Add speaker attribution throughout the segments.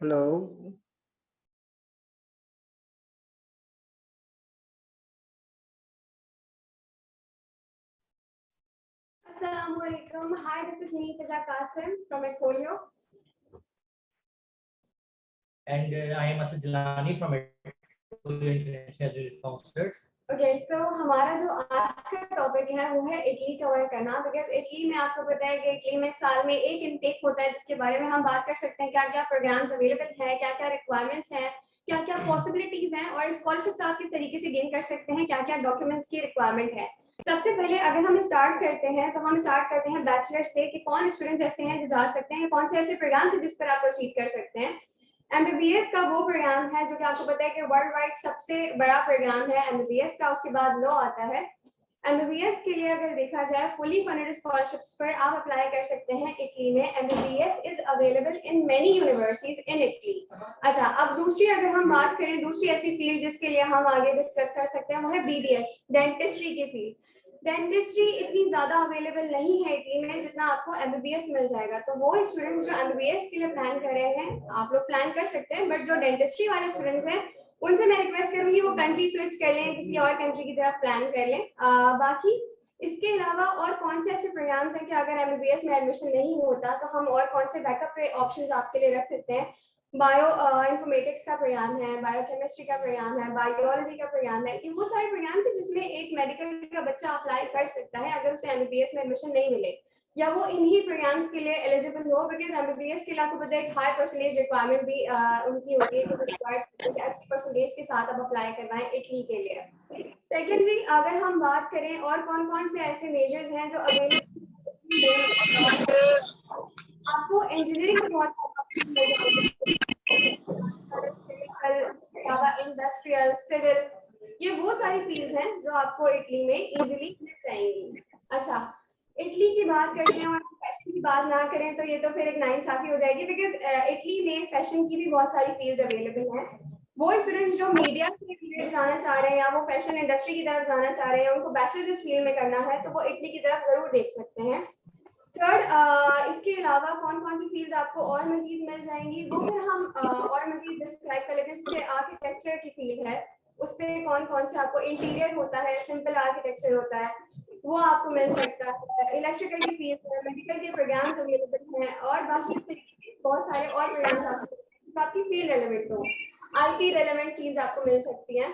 Speaker 1: Hello.
Speaker 2: Assalamualaikum. Hi, this is me, Fiza Qasim from Equolio.
Speaker 3: And I am Asad Jalani from Equolio International Counselors.
Speaker 2: Okay, so हमारा जो आज का topic है वो है Italy cover करना। बिकॉज इटली में आपको पता है कि इटली में साल में एक इनटेक होता है जिसके बारे में हम बात कर सकते हैं, क्या क्या प्रोग्राम्स अवेलेबल हैं, क्या क्या रिक्वायरमेंट्स हैं, क्या क्या पॉसिबिलिटीज हैं और स्कॉलरशिप्स आप किस तरीके से गेन कर सकते हैं, क्या क्या डॉक्यूमेंट्स की रिक्वायरमेंट है। सबसे पहले अगर हम स्टार्ट करते हैं तो हम स्टार्ट करते हैं बैचलर से कि कौन स्टूडेंट्स ऐसे हैं जो जा सकते हैं, कौन से ऐसे प्रोग्राम्स हैं जिस पर आप प्रोसीड कर सकते हैं। एमबीबीएस का वो प्रोग्राम है जो कि आपको पता है कि वर्ल्ड वाइड सबसे बड़ा प्रोग्राम है एमबीबीएस का, उसके बाद लॉ आता है। एमबीबीएस के लिए अगर देखा जाए फुली फंडेड स्कॉलरशिप्स पर आप अप्लाई कर सकते हैं इटली में। MBBS is available in many universities in Italy. अच्छा, अब दूसरी अगर हम बात करें, दूसरी ऐसी फील्ड जिसके लिए हम आगे डिस्कस कर सकते हैं वो है बीडीएस, डेंटिस्ट्री की फील्ड। डेंटिस्ट्री इतनी ज्यादा अवेलेबल नहीं है इटली में जितना आपको एमबीबीएस मिल जाएगा। तो वो स्टूडेंट्स जो एमबीबीएस के लिए प्लान कर रहे हैं, आप लोग प्लान कर सकते हैं, बट जो डेंटिस्ट्री वाले स्टूडेंट्स हैं उनसे मैं रिक्वेस्ट करूंगी वो कंट्री स्विच कर लें, किसी और कंट्री की तरफ प्लान कर लें। बाकी इसके अलावा और कौन से ऐसे प्रोग्राम्स हैं कि अगर एमबीबीएस में एडमिशन नहीं होता तो हम और कौन से बैकअप पे ऑप्शंस आपके लिए रख सकते हैं। बायो इन्फॉर्मेटिक्स का प्रोग्राम है, बायोकेमिस्ट्री का प्रोग्राम है, बायोलॉजी का प्रोग्राम है। ये वो सारे प्रोग्राम्स हैं जिसमें एक मेडिकल का बच्चा अप्लाई कर सकता है अगर उसे एमबीबीएस में एडमिशन नहीं मिले या वो इन्हीं प्रोग्राम्स के लिए एलिजिबल हो। बिकॉज एमबीबीएस के लिए आपको पता है एक हाई परसेंटेज रिक्वायरमेंट भी उनकी होती है कि रिक्वायर्ड अच्छी परसेंटेज के साथ आप अप्लाई करवाएं इटली के लिए। सेकेंडली अगर हम बात करें और कौन कौन से ऐसे मेजर्स हैं जो अवेलेबल, आपको इंजीनियरिंग में बहुत इंडस्ट्रियल, सिविल, ये वो सारी फील्ड्स हैं जो आपको इटली में इजीली मिल जाएंगी। अच्छा, इटली की बात करते हैं और फैशन की बात ना करें तो ये तो फिर एक नाइंसाफी हो जाएगी। बिकॉज इटली में फैशन की भी बहुत सारी फील्ड्स अवेलेबल हैं। वो स्टूडेंट्स जो मीडिया से रिलेटेड जाना चाह रहे हैं या वो फैशन इंडस्ट्री की तरफ जाना चाह रहे हैं, उनको बैचलर्स इस फील्ड में करना है तो वो इटली की तरफ जरूर देख सकते हैं। थर्ड, इसके अलावा कौन कौन सी फील्ड आपको और मजीद मिल जाएंगी वो फिर हम और मजीद डिस्क्राइब कर लेते हैं। जैसे आर्किटेक्चर की फील्ड है, उस पर कौन कौन से आपको इंटीरियर होता है, सिंपल आर्किटेक्चर होता है, वो आपको मिल सकता है। इलेक्ट्रिकल की फील्ड है, मेडिकल के प्रोग्राम्स अवेलेबल हैं और बाकी इस तरीके के बहुत सारे और प्रोग्राम्स आपकी फील्ड रेलेवेंट हो। आईटी रेलेवेंट फील्ड आपको मिल सकती हैं।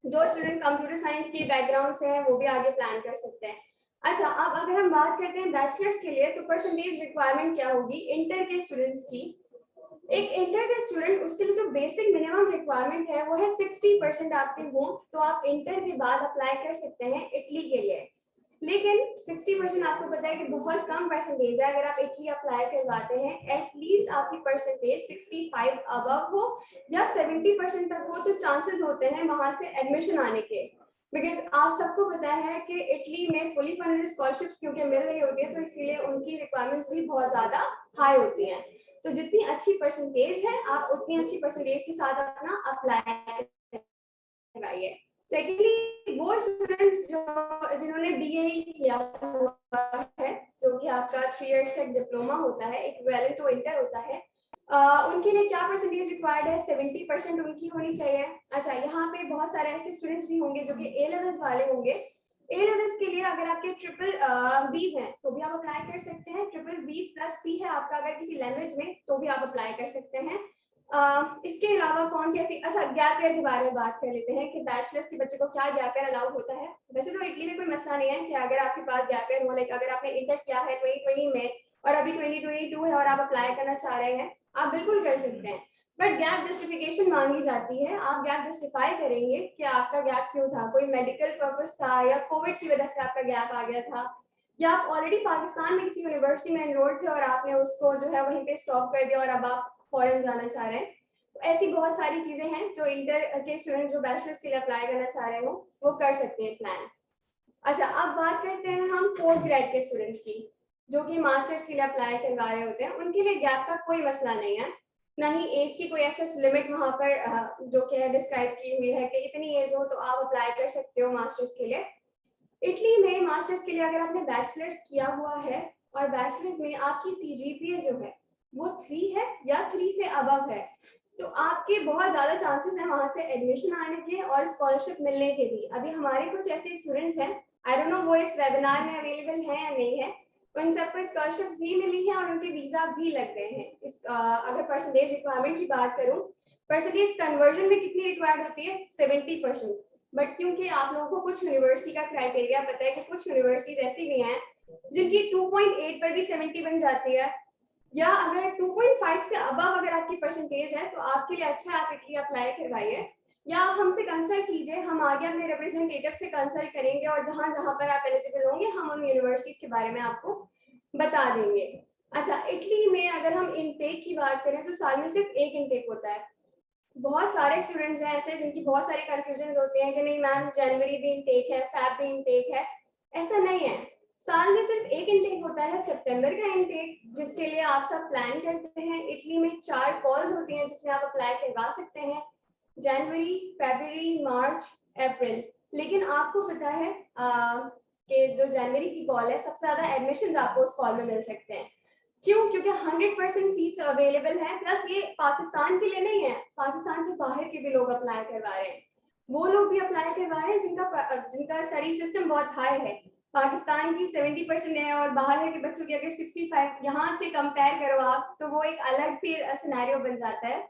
Speaker 2: जो स्टूडेंट कंप्यूटर साइंस के बैकग्राउंड से हैं वो भी आगे प्लान कर सकते हैं। अच्छा, अब अगर हम बात करते हैं बैचलर्स के लिए तो परसेंटेज रिक्वायरमेंट क्या होगी इंटर के स्टूडेंट्स की। एक इंटर के स्टूडेंट, उसके लिए जो बेसिक मिनिमम रिक्वायरमेंट है वो है 60% आपके हो तो आप इंटर के बाद अप्लाई कर सकते हैं इटली के लिए। लेकिन 60% आपको पता है कि बहुत कम परसेंटेज है। अगर आप इटली अप्लाई करवाते हैं एटलीस्ट आपकी परसेंटेज 65 अबव हो या 70% तक हो तो चांसेस होते हैं वहां से एडमिशन आने के। बिकॉज आप सबको पता है कि इटली में फुली फंडेड स्कॉलरशिप्स क्योंकि मिल रही होती है तो इसीलिए उनकी रिक्वायरमेंट्स भी बहुत ज्यादा हाई होती हैं। तो जितनी अच्छी परसेंटेज है आप उतनी अच्छी परसेंटेज के साथ अपना अप्लाई कराइए। सेकेंडली वो स्टूडेंट्स जो जिन्होंने बीए किया हुआ है, जो कि आपका 3 इयर्स का डिप्लोमा होता है, इक्विवेलेंट टू इंटर होता है, उनके लिए क्या परसेंटेज रिक्वायर्ड है, 70% उनकी होनी चाहिए। अच्छा, यहाँ पे बहुत सारे ऐसे स्टूडेंट्स भी होंगे जो कि ए लेवल्स वाले होंगे। ए लेवल्स के लिए अगर आपके ट्रिपल बीज हैं तो भी आप अप्लाई कर सकते हैं। ट्रिपल बीज प्लस सी है आपका अगर किसी लैंग्वेज में तो भी आप अप्लाई कर सकते हैं। इसके अलावा कौन सी ऐसी, अच्छा गैप ईयर के बारे में बात कर लेते हैं कि बैचलर्स के बच्चे को क्या गैप ईयर अलाउ होता है। वैसे तो इटली में कोई मसला नहीं है कि अगर आपके पास गैप ईयर हो, लाइक अगर आपने इंटर किया है 2020 में और अभी 2022 है और आप अप्लाई करना चाह रहे हैं, आप बिल्कुल कर सकते हैं। बट गैप जस्टिफिकेशन मांगी जाती है। आप गैप जस्टिफाई करेंगे कि आपका गैप क्यों था, कोई मेडिकल पर्पस था या कोविड की वजह से आपका गैप आ गया था, या आप ऑलरेडी पाकिस्तान में किसी यूनिवर्सिटी में एनरोल्ड थे और आपने उसको जो है वहीं पे स्टॉप कर दिया और अब आप फॉरेन जाना चाह रहे हैं। तो ऐसी बहुत सारी चीजें हैं जो इंटर के स्टूडेंट जो बैचलर्स के लिए अप्लाई करना चाह रहे हो वो कर सकते हैं प्लान। अच्छा, अब बात करते हैं हम पोस्ट ग्रेड के स्टूडेंट्स की जो कि मास्टर्स के लिए अप्लाई करवा रहे होते हैं। उनके लिए गैप का कोई मसला नहीं है, ना ही एज की कोई ऐसा लिमिट वहां पर जो कि डिस्क्राइब की हुई है कि इतनी एज हो तो आप अप्लाई कर सकते हो मास्टर्स के लिए। इटली में मास्टर्स के लिए अगर आपने बैचलर्स किया हुआ है और बैचलर्स में आपकी सीजीपीए जो है वो 3 है या 3 से अबव है, तो आपके बहुत ज़्यादा चांसेस हैं वहाँ से एडमिशन आने के और स्कॉलरशिप मिलने के भी। अभी हमारे कुछ ऐसे स्टूडेंट्स हैं, आई डोंट नो वो इस वेबिनार में अवेलेबल है या नहीं है, उन सबको स्कॉलरशिप भी मिली है और उनके वीज़ा भी लग गए हैं। अगर परसेंटेज रिक्वायरमेंट की बात करूँ, परसेंटेज कन्वर्जन में कितनी रिक्वायर्ड होती है? 70%। बट क्योंकि आप लोगों को कुछ यूनिवर्सिटी का क्राइटेरिया पता है कि कुछ यूनिवर्सिटीज ऐसी भी हैं जिनकी 2.8 पर भी 70 बन जाती है, या अगर 2.5 से अबव अगर आपकी परसेंटेज है तो आपके लिए अच्छा है, आप इटली अप्लाई करवाइए या आप हमसे कंसल्ट कीजिए, हम आगे अपने रिप्रेजेंटेटिव से कंसल्ट करेंगे और जहां जहां पर आप एलिजिबल होंगे हम उन यूनिवर्सिटीज के बारे में आपको बता देंगे। अच्छा, इटली में अगर हम इनटेक की बात करें तो साल में सिर्फ एक इनटेक होता है। बहुत सारे स्टूडेंट्स हैं ऐसे जिनकी बहुत सारी कंफ्यूजन होती हैं कि नहीं मैम जनवरी भी इनटेक है, फैब भी इनटेक है। ऐसा नहीं है, साल में सिर्फ एक इनटेक होता है, सितंबर का इनटेक, जिसके लिए आप सब प्लान करते हैं। इटली में 4 कॉल्स होती हैं जिसमें आप अप्लाई करवा सकते हैं, जनवरी, फरवरी, मार्च, अप्रैल। लेकिन आपको पता है कि जो जनवरी की कॉल है सबसे ज्यादा एडमिशन आपको उस कॉल में मिल सकते हैं। क्यों? क्योंकि 100% सीट्स अवेलेबल हैं, प्लस ये पाकिस्तान के लिए नहीं है, पाकिस्तान से बाहर के भी लोग अप्लाई करवा रहे हैं। वो लोग भी अप्लाई करवा रहे हैं जिनका स्टडी सिस्टम बहुत हाई है। पाकिस्तान की 70% है और बाहर के बच्चों की अगर 65 यहाँ से कंपेयर करो आप, तो वो एक अलग फिर सिनेरियो बन जाता है।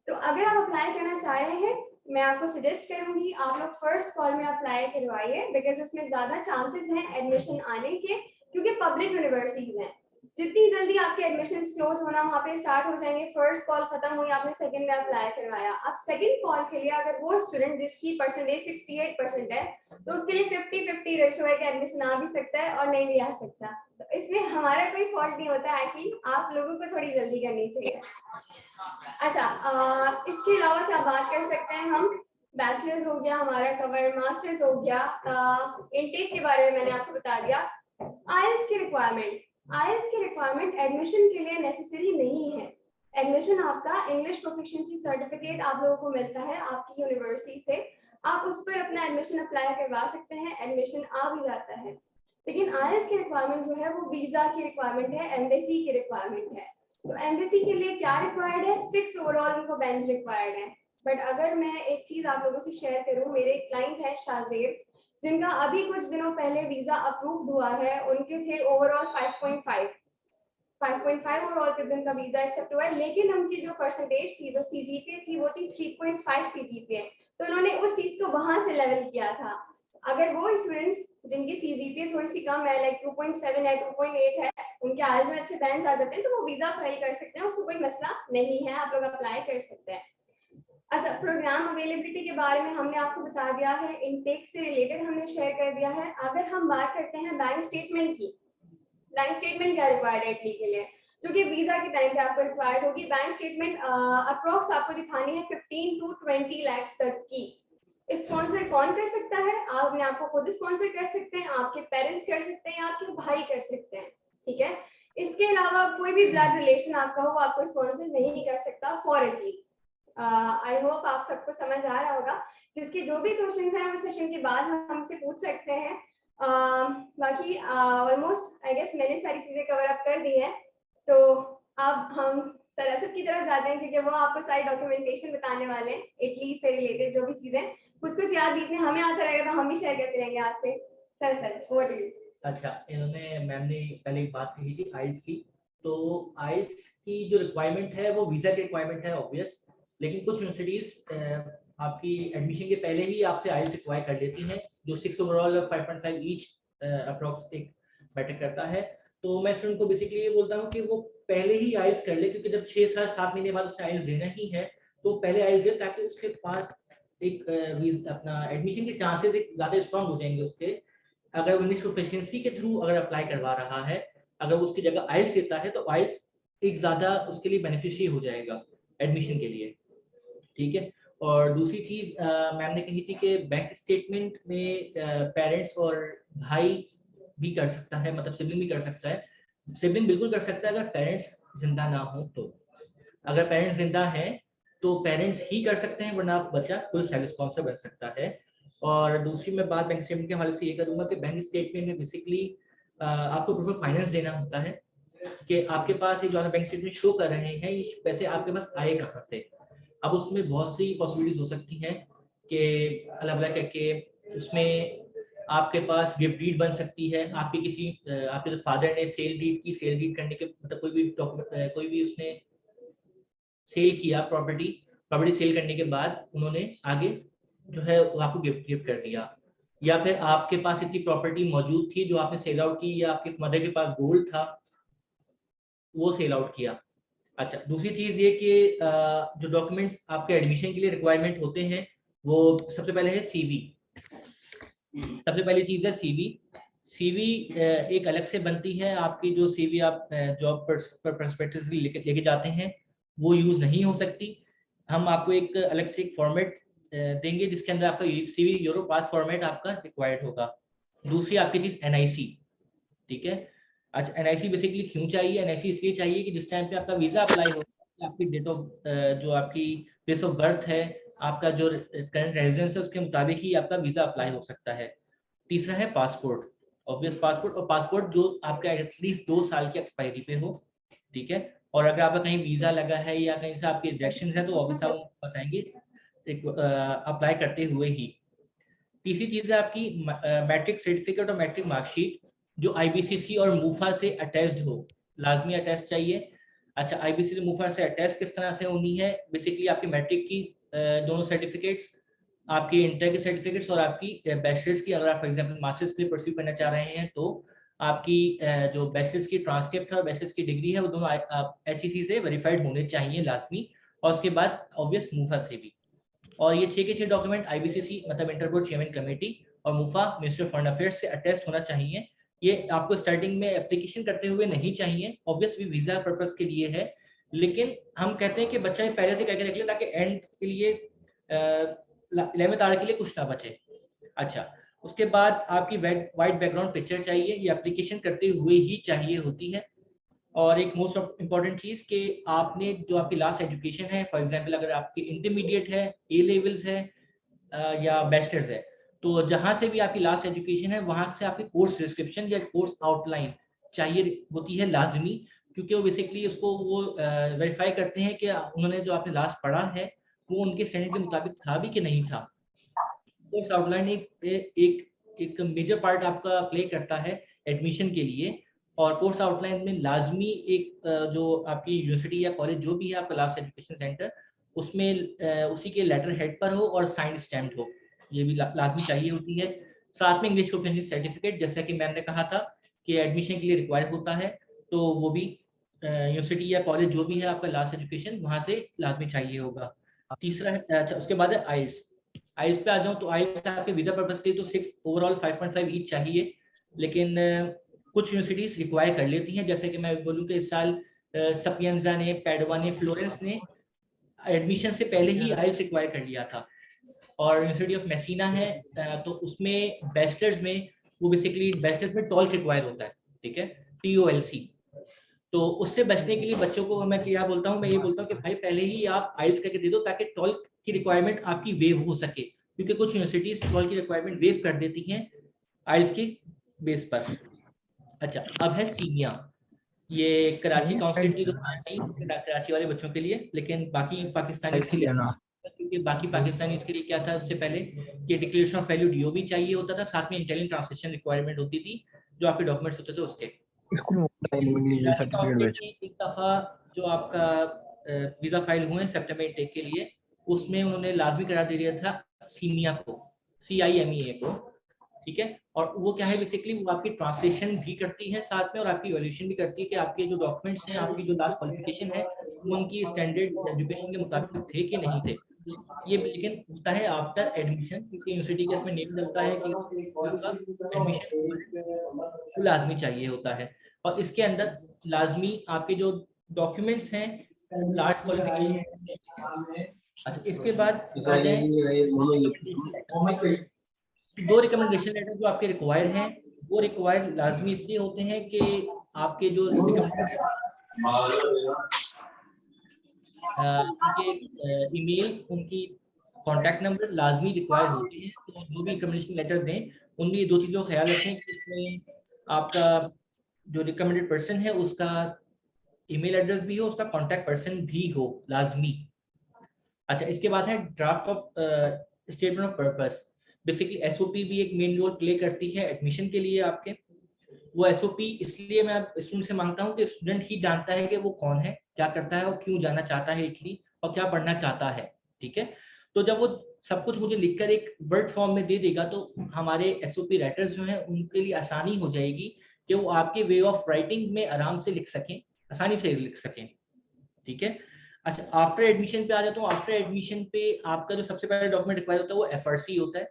Speaker 2: तो अगर आप अप्लाई करना चाह रहे हैं, मैं आपको सजेस्ट करूंगी आप लोग फर्स्ट कॉल में अप्लाई करवाइए, बिकॉज उसमें ज्यादा चांसेस हैं एडमिशन आने के, क्योंकि पब्लिक यूनिवर्सिटीज हैं। जितनी जल्दी आपके एडमिशन क्लोज होना वहाँ पे स्टार्ट हो जाएंगे, फर्स्ट कॉल खत्म हुई, आपने सेकंड में अप्लाई करवाया, अब सेकंड कॉल के लिए अगर वो स्टूडेंट जिसकी परसेंटेज 68% है तो उसके लिए 50-50 रेशो है कि एडमिशन आ भी सकता है और नहीं भी आ सकता। तो इसमें हमारा कोई फॉल्ट नहीं होता, एक्चुअली आप लोगों को थोड़ी जल्दी करनी चाहिए। अच्छा, इसके अलावा क्या बात कर सकते हैं हम? बैचलर्स हो गया हमारा कवर, मास्टर्स हो गया, इनटेक के बारे में मैंने आपको बता दिया। आईएलटीएस की रिक्वायरमेंट, आईएलटीएस की रिक्वायरमेंट एडमिशन के लिए नेसेसरी नहीं है। एडमिशन आपका इंग्लिश प्रोफिशिएंसी सर्टिफिकेट आप लोगों को मिलता है आपकी यूनिवर्सिटी से, आप उस पर अपना एडमिशन अप्लाई करवा सकते हैं, एडमिशन आ भी जाता है। लेकिन आईएलटीएस की रिक्वायरमेंट जो है वो वीजा की रिक्वायरमेंट है, एम्बेसी की रिक्वायरमेंट है। तो एम्बेसी के लिए क्या रिक्वायर्ड है? 6 ओवरऑल उनको बेंच रिक्वायर्ड है। बट अगर मैं एक चीज आप लोगों से शेयर करूं, मेरे क्लाइंट है शाहजेब, जिनका अभी कुछ दिनों पहले वीजा अप्रूव हुआ है, उनके थे ओवरऑल 5.5 ओवरऑल पे उनका वीजा एक्सेप्ट हुआ है, लेकिन उनकी जो परसेंटेज थी, जो सीजीपीए थी, वो थी 3.5 सीजीपीए। तो उन्होंने उस चीज को वहां से लेवल किया था। अगर वो स्टूडेंट्स जिनकी सीजीपीए थोड़ी सी कम है, लाइक 2.7 है, 2.8 है, उनके आईएलटीएस में अच्छे बैंड आ जाते हैं, तो वो वीजा फाइल कर सकते हैं, उसको कोई मसला नहीं है, आप लोग अप्लाई कर सकते हैं। अच्छा, प्रोग्राम अवेलेबिलिटी के बारे में हमने आपको बता दिया है, इनटेक से रिलेटेड हमने शेयर कर दिया है। अगर हम बात करते हैं बैंक स्टेटमेंट की, बैंक स्टेटमेंट क्या रिक्वायर्ड है इटली के लिए, जो कि वीजा के टाइम पे आपको रिक्वायर्ड होगी। बैंक स्टेटमेंट अप्रोक्स आपको दिखानी है 15 to 20 लाख तक की। स्पॉन्सर कौन कर सकता है? आप अपने आप को खुद स्पॉन्सर कर सकते हैं, आपके पेरेंट्स कर सकते हैं, आपके भाई कर सकते हैं, ठीक है। इसके अलावा कोई भी ब्लड रिलेशन आपका हो आपको स्पॉन्सर नहीं कर सकता फॉर इटली। आई होप आप सबको समझ आ रहा होगा। जिसके जो भी क्वेश्चंस हैं वो सेशन के बाद हमसे पूछ सकते हैं। बाकी ऑलमोस्ट आई गेस मैंने सारी चीजें कवर अप कर दी हैं, तो अब हम सरासत की तरफ जाते हैं, क्योंकि वो आपको सारी डॉक्यूमेंटेशन बताने वाले हैं इटली से रिलेटेड जो भी चीजें, कुछ कुछ याद बीच में हमें आता रहेगा तो हम भी शेयर करते रहेंगे आपसे। Sir over to you.
Speaker 3: अच्छा, इन्होंने मैम ने पहले एक बात कही थी आइल्स की, तो आइल्स की जो रिक्वायरमेंट है वो वीजा की रिक्वायरमेंट है ऑब्वियस, लेकिन कुछ यूनिवर्सिटीज आपकी एडमिशन के पहले ही आपसे आइल्स रिक्वायर कर लेती हैं, जो 6 ओवरऑल 5.5 ईच अप्रॉक्स एक मैटर करता है। तो मैं स्टूडेंट को बेसिकली ये बोलता हूँ कि वो पहले ही आइल्स कर ले, क्योंकि जब 6-7 महीने बाद उसने आइल्स देना ही है तो पहले आइल्स दे, ताकि उसके पास एक अपना एडमिशन के चांसेस एक ज़्यादा स्ट्रॉन्ग हो जाएंगे उसके। अगर वो इंग्लिश प्रोफिशिएंसी के थ्रू अगर अप्लाई करवा रहा है, अगर उसकी जगह आइल्स देता है तो आइल्स एक ज़्यादा उसके लिए बेनिफिशियरी हो जाएगा एडमिशन के लिए, ठीक है। और दूसरी चीज़ मैम ने कही थी कि बैंक स्टेटमेंट में पेरेंट्स और भाई भी कर सकता है, मतलब सिबलिंग भी कर सकता है। सिबलिंग बिल्कुल कर सकता है अगर पेरेंट्स जिंदा ना हो तो। अगर पेरेंट्स जिंदा हैं तो पेरेंट्स ही कर सकते हैं, वरना बच्चा खुद सेल्फ स्पॉन्सर बन सकता है। और दूसरी मैं बात बैंक स्टेटमेंट के हवाले से ये करूंगा कि बैंक स्टेटमेंट में बेसिकली आपको प्रूफ ऑफ फाइनेंस देना होता है, कि आपके पास ये जो बैंक स्टेटमेंट शो कर रहे हैं ये पैसे आपके पास आए कहाँ से। अब उसमें बहुत सी पॉसिबिलिटीज हो सकती हैं कि अलग अलग करके उसमें आपके पास गिफ्ट डीड बन सकती है, आपके किसी आपके फादर ने सेल डीड की, सेल डीड करने के मतलब कोई भी उसने सेल किया प्रॉपर्टी सेल करने के बाद उन्होंने आगे जो है वो आपको गिफ्ट कर दिया, या फिर आपके पास इतनी प्रॉपर्टी मौजूद थी जो आपने सेल आउट की, या आपके मदर के पास गोल्ड था वो सेल आउट किया। अच्छा, दूसरी चीज ये कि जो डॉक्यूमेंट्स आपके एडमिशन के लिए रिक्वायरमेंट होते हैं वो सबसे पहले है सीवी। सबसे पहली चीज है सीवी। सीवी एक अलग से बनती है, आपकी जो सीवी आप जॉब पर पर्सपेक्टिव लेके जाते हैं वो यूज नहीं हो सकती। हम आपको एक अलग से एक फॉर्मेट देंगे जिसके अंदर आपका सीवी यूरो पास फॉर्मेट आपका रिक्वायर्ड होगा। दूसरी आपकी चीज एनआईसी, ठीक है। अच्छा, एनआईसी बेसिकली क्यों चाहिए? एनआईसी इसलिए चाहिए कि जिस टाइम पे आपका वीजा अप्लाई होता है, आपकी डेट ऑफ जो आपकी प्लेस ऑफ बर्थ है, आपका जो करंट रेजिडेंस है उसके मुताबिक ही आपका वीजा अप्लाई हो सकता है। तीसरा है पासपोर्ट, ऑब्वियस पासपोर्ट, और पासपोर्ट जो आपका एटलीस्ट 2 साल की एक्सपायरी पे हो, ठीक है। और अगर आपका कहीं वीजा लगा है या कहीं से आपके रिजेक्शन है तो ऑब्वियस आप बताएंगे अप्लाई करते हुए ही। तीसरी चीज है आपकी मैट्रिक सर्टिफिकेट और मैट्रिक मार्कशीट जो आईबीसीसी और मूफा से अटैच्ड हो, लाजमी अटैच चाहिए। अच्छा, आईबीसीसी मूफा से अटैच किस तरह से होनी है? बेसिकली आपकी मैट्रिक की दोनों सर्टिफिकेट्स, आपकी इंटर की सर्टिफिकेट्स और आपकी बैचलर्स की, अगर आप फॉर एग्जांपल मास्टर्स के लिए परस्यू करना चाह रहे हैं तो आपकी जो बैचलर्स की ट्रांसक्रिप्ट है और बैचलर्स की डिग्री है वो दोनों HEC से वेरीफाइड होने चाहिए लाजमी, और उसके बाद ऑब्वियस मूफा से भी। और ये 6 के 6 डॉक्यूमेंट आईबीसीसी मतलब इंटरपोर्ट चेयरमैन कमेटी और मूफा मिनिस्ट्री ऑफ फॉरेन अफेयर्स से अटैच होना चाहिए। ये आपको स्टार्टिंग में एप्लीकेशन करते हुए नहीं चाहिए, ऑब्वियसली वीजा पर्पस के लिए है, लेकिन हम कहते हैं कि बच्चा पहले से करके रख ले ताकि एंड के लिए 11th आवर के लिए कुछ ना बचे। अच्छा, उसके बाद आपकी वाइट बैकग्राउंड पिक्चर चाहिए, ये एप्लीकेशन करते हुए ही चाहिए होती है। और एक मोस्ट इम्पॉर्टेंट चीज कि आपने जो आपकी लास्ट एजुकेशन है, फॉर एग्जांपल अगर आपकी इंटरमीडिएट है, ए लेवल्स है या बैचलर्स है, तो जहां से भी आपकी लास्ट एजुकेशन है वहां से आपकी कोर्स डिस्क्रिप्शन या कोर्स आउटलाइन चाहिए होती है लाजमी, क्योंकि वो बेसिकली उसको वो वेरीफाई करते हैं कि उन्होंने जो आपने लास्ट पढ़ा है वो उनके स्टैंडर्ड के मुताबिक था भी कि नहीं था। कोर्स आउटलाइन एक मेजर पार्ट आपका प्ले करता है एडमिशन के लिए। और कोर्स आउटलाइन में लाजमी एक जो आपकी यूनिवर्सिटी या कॉलेज जो भी है आपका लास्ट एजुकेशन सेंटर, उसमें उसी के लेटर हेड पर हो और साइन स्टैम्प्ड हो, ये भी लाजमी चाहिए होती है। साथ में इंग्लिश प्रोफिशिएंसी सर्टिफिकेट, जैसा कि मैम ने कहा था कि एडमिशन के लिए रिक्वायर होता है, तो वो भी यूनिवर्सिटी या कॉलेज जो भी है आपका लास्ट एजुकेशन वहाँ से लाजमी चाहिए होगा। तीसरा है, अच्छा उसके बाद है आइल्स। आइल्स पे आ जाऊँ तो आइल्स आपके वीजा पर्पस के लिए तो 6 ओवरऑल 5.5 ईच चाहिए, लेकिन कुछ यूनिवर्सिटीज रिक्वायर कर लेती हैं, जैसे कि मैं बोलूँ कि इस साल सपियंजा ने, पैडवा ने, फ्लोरेंस ने एडमिशन से पहले ही आइल्स रिक्वायर कर लिया था। और यूनिवर्सिटी ऑफ मेसिना है तो उसमें बैचलर्स में वो बेसिकली बैचलर्स में टॉल्क रिक्वायर होता है, ठीक है, TOLC। तो उससे बचने के लिए बच्चों को मैं क्या बोलता हूँ, मैं ये बोलता हूँ कि भाई पहले ही आप आइल्स करके दे दो ताकि टॉल्क की रिक्वायरमेंट आपकी वेव हो सके, क्योंकि कुछ यूनिवर्सिटीज टॉल्क की रिक्वायरमेंट वेव कर देती हैं आइल्स की बेस पर। अच्छा, अब है सीनिया, ये कराची काउंसिल की तो कराची वाले बच्चों के लिए, लेकिन बाकी पाकिस्तानी के लिए, क्योंकि बाकी पाकिस्तानी इसके लिए क्या था उससे पहले कि डिक्लेरेशन ऑफ वैल्यू DO भी चाहिए होता था, साथ में इंटेलिजेंट ट्रांसलेशन रिक्वायरमेंट होती थी जो आपके डॉक्यूमेंट्स होते थे उसके। एक दफा जो आपका वीजा फाइल हुए सितंबर इंटेक के लिए, उसमें उन्होंने लाजमी करार दे दिया था सीमिया को, CIMEA को, ठीक है। और वो क्या है बेसिकली वो आपकी ट्रांसलेशन भी करती है साथ में, और आपकी इवैल्यूएशन भी करती है कि आपके जो डॉक्यूमेंट्स हैं, आपकी जो लास्ट क्वालिफिकेशन है वो उनकी स्टैंडर्ड एजुकेशन के मुताबिक थे कि नहीं थे। ये लेकिन होता है आफ्टर एडमिशन, क्योंकि यूनिवर्सिटी के इसमें नियम चलता है कि एडमिशन लाजमी चाहिए होता है। और इसके अंदर लाजमी आपके जो डॉक्यूमेंट्स हैं लास्ट क्वालिफिकेशन। अच्छा, इसके बाद आ जाए 2 रिकमेंडेशन लेटर जो आपके रिक्वायर हैं, वो रिक्वायर लाजमी इसलिए होते हैं कि आपके जो उनके ईमेल, उनकी कॉन्टैक्ट नंबर लाजमी रिक्वायर होते हैं। तो जो भी रिकमेंडेशन लेटर दें उनमें ये 2 चीज़ों का ख्याल रखें कि इसमें आपका जो रिकमेंडेड पर्सन है उसका ईमेल एड्रेस भी हो, उसका कॉन्टैक्ट पर्सन भी हो लाजमी। अच्छा, इसके बाद है draft of statement of purpose. Basically SOP भी एक मेन रोल प्ले करती है एडमिशन के लिए आपके। वो एसओपी इसलिए मैं स्टूडेंट से मांगता हूँ कि स्टूडेंट ही जानता है कि वो कौन है, क्या करता है और क्यों जाना चाहता है इटली, और क्या पढ़ना चाहता है। ठीक है, तो जब वो सब कुछ मुझे लिखकर एक वर्ड फॉर्म में दे देगा तो हमारे एसओपी राइटर्स जो हैं उनके लिए आसानी हो जाएगी कि वो आपके वे ऑफ राइटिंग में आराम से लिख सकें, आसानी से लिख सकें। ठीक है। अच्छा, आफ्टर एडमिशन पे आ जाता हूँ। आफ्टर एडमिशन पे आपका जो सबसे पहला डॉक्यूमेंट रिक्वायर होता है वो एफआरसी होता है,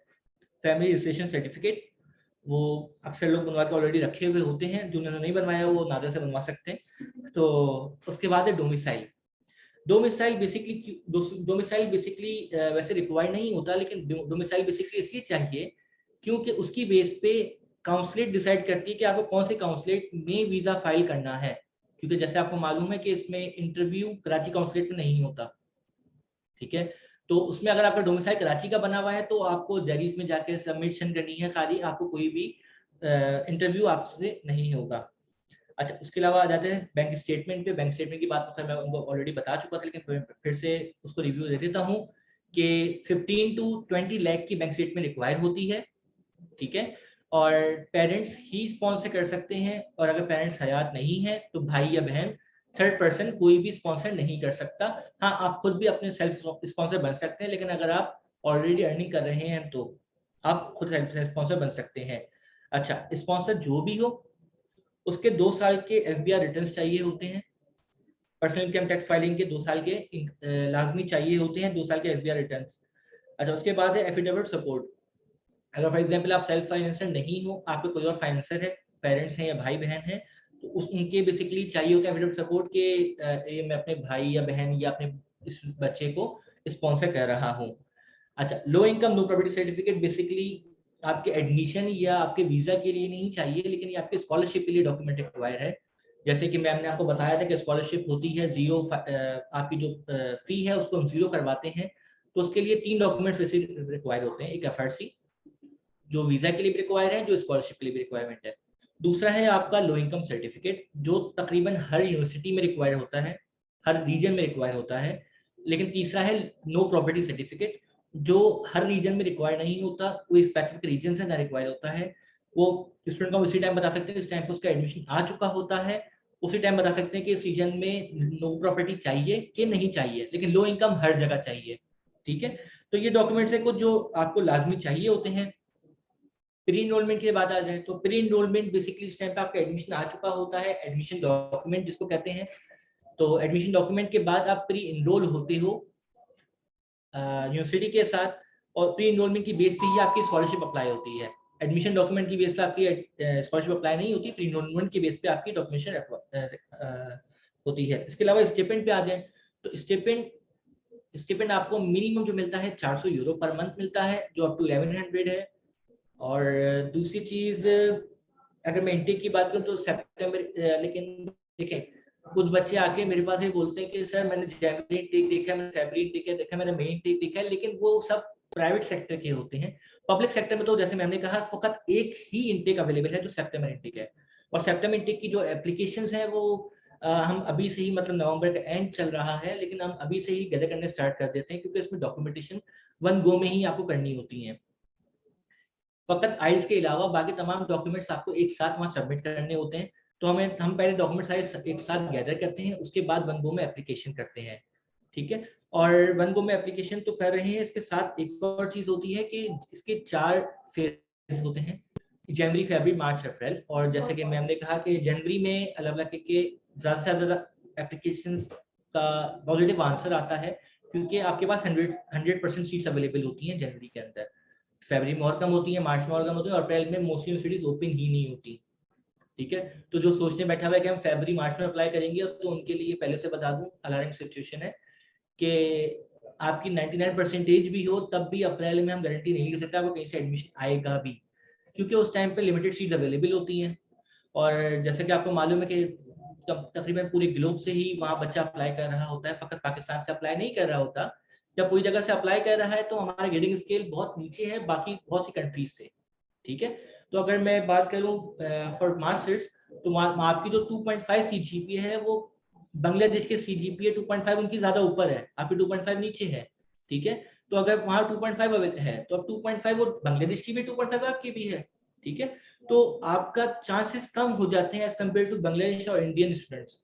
Speaker 3: फैमिली रजिस्ट्रेशन सर्टिफिकेट। वो अक्सर लोग बनवा के ऑलरेडी रखे हुए होते हैं, जिन्होंने नहीं बनवाया वो नादर से बनवा सकते हैं। तो उसके बाद है डोमिसाइल। डोमिसाइल बेसिकली वैसे रिक्वायर्ड नहीं होता, लेकिन डोमिसाइल बेसिकली इसलिए चाहिए क्योंकि उसकी बेस पे काउंसलेट डिसाइड करती है कि आपको कौन से काउंसलेट में वीजा फाइल करना है। क्योंकि जैसे आपको मालूम है कि इसमें इंटरव्यू कराची काउंसलेट में नहीं होता। ठीक है, तो उसमें अगर आपका डोमिसाइल कराची का बना हुआ है तो आपको जरीस में जाकर सबमिशन करनी है खाली, आपको कोई भी इंटरव्यू आपसे नहीं होगा। अच्छा, उसके अलावा आ जाते हैं बैंक स्टेटमेंट पे। बैंक स्टेटमेंट की बात तो खैर मैं उनको ऑलरेडी बता चुका था, लेकिन फिर से उसको रिव्यू दे देता हूँ कि 15 to 20 लाख की बैंक स्टेटमेंट रिक्वायर होती है। ठीक है, और पेरेंट्स ही स्पॉन्सर कर सकते हैं, और अगर पेरेंट्स हयात नहीं है तो भाई या बहन, थर्ड पर्सन कोई भी स्पॉन्सर नहीं कर सकता। हाँ, आप खुद भी अपने सेल्फ स्पॉन्सर बन सकते हैं, लेकिन अगर आप ऑलरेडी अर्निंग कर रहे हैं तो आप खुद सेल्फ स्पॉन्सर बन सकते हैं। अच्छा, स्पॉन्सर जो भी हो उसके 2 साल के एफबीआर रिटर्न्स चाहिए होते हैं। पर्सनल इनकम टैक्स फाइलिंग के 2 साल के लाजमी चाहिए होते हैं, 2 साल के एफबीआर रिटर्न्स। अच्छा, उसके बाद है एफिडेविट सपोर्ट। अगर फॉर एग्जांपल आप सेल्फ फाइनेंसर नहीं हो, आपके कोई और फाइनेंसर है, पेरेंट्स हैं या भाई बहन हैं, तो उस उनके बेसिकली चाहिए होता है एफिडेविट सपोर्ट के ये मैं अपने भाई या बहन या अपने इस बच्चे को स्पॉन्सर कर रहा हूँ। अच्छा, low income no property certificate basically आपके एडमिशन या आपके वीजा के लिए नहीं चाहिए, लेकिन ये आपके स्कॉलरशिप के लिए डॉक्यूमेंट रिक्वायर है। जैसे कि मैम ने आपको बताया था कि स्कॉलरशिप होती है जीरो, आपकी जो फी है उसको हम जीरो करवाते हैं, तो उसके लिए 3 डॉक्यूमेंट रिक्वायर होते हैं। एक एफआरसी जो वीजा के लिए भी रिक्वायर है, जो स्कॉलरशिप के लिए भी रिक्वायरमेंट है। दूसरा है आपका लो इनकम सर्टिफिकेट, जो तकरीबन हर यूनिवर्सिटी में रिक्वायर होता है, हर रीजन में रिक्वायर होता है। लेकिन तीसरा है नो प्रॉपर्टी सर्टिफिकेट, जो हर रीजन में रिक्वायर नहीं होता, कोई स्पेसिफिक रीजन से ना रिक्वायर होता है। वो स्टूडेंट को उसी टाइम बता सकते हैं इस टाइम पर उसका एडमिशन आ चुका होता है, उसी टाइम बता सकते हैं कि इस रीजन में नो प्रॉपर्टी चाहिए कि नहीं चाहिए, लेकिन लो इनकम हर जगह चाहिए। ठीक है, तो ये डॉक्यूमेंट्स है कुछ जो आपको लाजमी चाहिए होते हैं। प्री इनरोलमेंट की बात आ जाए तो प्री इनरोलमेंट बेसिकली इस टाइम पे आपका एडमिशन आ चुका होता है, एडमिशन डॉक्यूमेंट जिसको कहते हैं। तो एडमिशन डॉक्यूमेंट के बाद आप प्री इनरोल होते हो यूनिवर्सिटी के साथ, और प्री इनरोलमेंट की बेस पे ही आपकी स्कॉलरशिप अप्लाई होती है। एडमिशन डॉक्यूमेंट की बेस पे आपकी स्कॉलरशिप अप्लाई नहीं होती, प्री इनरोलमेंट की बेस पे आपकी डॉक्यूमेंटेशन होती है। इसके अलावा स्टिपेंड पे आ जाए तो स्टिपेंड आपको मिनिमम जो मिलता है 400 यूरो पर मंथ मिलता है, जो अप टू 1100 है। और दूसरी चीज, अगर मैं इंटेक की बात करूं तो सितंबर, लेकिन देखें कुछ बच्चे आके मेरे पास ये बोलते हैं कि सर मैंने जनवरी इंटेक देखा है, मैंने फरवरी इंटेक देखा है, मैंने मई इंटेक देखा है, लेकिन वो सब प्राइवेट सेक्टर के होते हैं। पब्लिक सेक्टर में तो जैसे मैंने कहा फकत एक ही इंटेक अवेलेबल है जो सितंबर इंटेक है। और सितंबर इंटेक की जो एप्लीकेशन है वो हम अभी से ही, मतलब नवंबर का एंड चल रहा है, लेकिन हम अभी से ही गैदर करने स्टार्ट कर देते हैं, क्योंकि इसमें डॉक्यूमेंटेशन वन गो में ही आपको करनी होती है। फकत आइल्स के अलावा बाकी तमाम डॉक्यूमेंट्स आपको एक साथ वहाँ सबमिट करने होते हैं। तो हम पहले डॉक्यूमेंट सारे एक साथ गैदर करते हैं, उसके बाद वन गो में एप्लीकेशन करते हैं। ठीक है, और वन गो में एप्लीकेशन तो कर रहे हैं, इसके साथ एक और चीज होती है कि इसके 4 फेज होते हैं, जनवरी, फरवरी, मार्च, अप्रैल। और जैसे कि मैम ने कहा कि जनवरी में अलग अलग के ज्यादा से ज्यादा एप्लीकेशन का पॉजिटिव आंसर आता है, क्योंकि आपके पास 100% सीट्स अवेलेबल होती हैं जनवरी के अंदर। फरवरी में और कम होती है, मार्च में और कम होती है, और अप्रैल में मोस्टली यूनिवर्सिटीज ओपन ही नहीं होती। ठीक है, तो जो सोचने बैठा हुआ है कि हम फरवरी मार्च में अप्लाई करेंगे, तो उनके लिए पहले से बता दूं अलार्मिंग सिचुएशन है कि आपकी 99% भी हो तब भी अप्रैल में हम गारंटी नहीं ले सकते आपको कहीं से एडमिशन आएगा भी, क्योंकि उस टाइम पे लिमिटेड सीट अवेलेबल होती हैं। और जैसे कि आपको मालूम है कि तकरीबन पूरे ग्लोब से ही वहाँ बच्चा अप्लाई कर रहा होता है, फकत पाकिस्तान से अप्लाई नहीं कर रहा होता। जब पूरी जगह से अप्लाई कर रहा है तो हमारा ग्रेडिंग स्केल बहुत नीचे है बाकी बहुत सी कंट्रीज से। ठीक है, तो अगर मैं बात करूँ फॉर मास्टर्स, तो आपकी जो 2.5 CGPA है वो बांग्लादेश के CGPA 2.5 उनकी ज्यादा ऊपर है, आपकी 2.5 नीचे है, ठीक है। तो अगर वहां 2.5 है तो अब 2.5 वो बांग्लादेश की भी 2.5 आपकी भी है, ठीक है। तो आपका चांसेस कम हो जाते हैं एज कम्पेयर टू बांग्लादेश और इंडियन स्टूडेंट्स।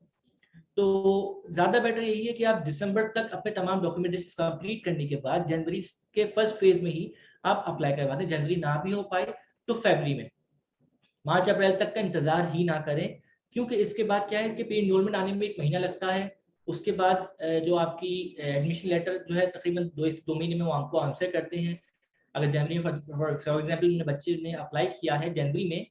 Speaker 3: तो ज्यादा बेटर यही है कि आप दिसंबर तक अपने तमाम डॉक्यूमेंटेशन कंप्लीट करने के बाद जनवरी के फर्स्ट फेज में ही आप अप्लाई करवा दें। जनवरी ना भी हो पाए तो फरवरी में, मार्च अप्रैल तक का इंतजार ही ना करें, क्योंकि इसके बाद क्या है कि प्री एनरोलमेंट आने में 1 महीना लगता है। उसके बाद जो आपकी एडमिशन लेटर जो है तकरीबन 2 महीने में वो आपको आंसर करते हैं। अगर जनवरी में फॉर एग्जाम्पल बच्चे ने अप्लाई किया है जनवरी में,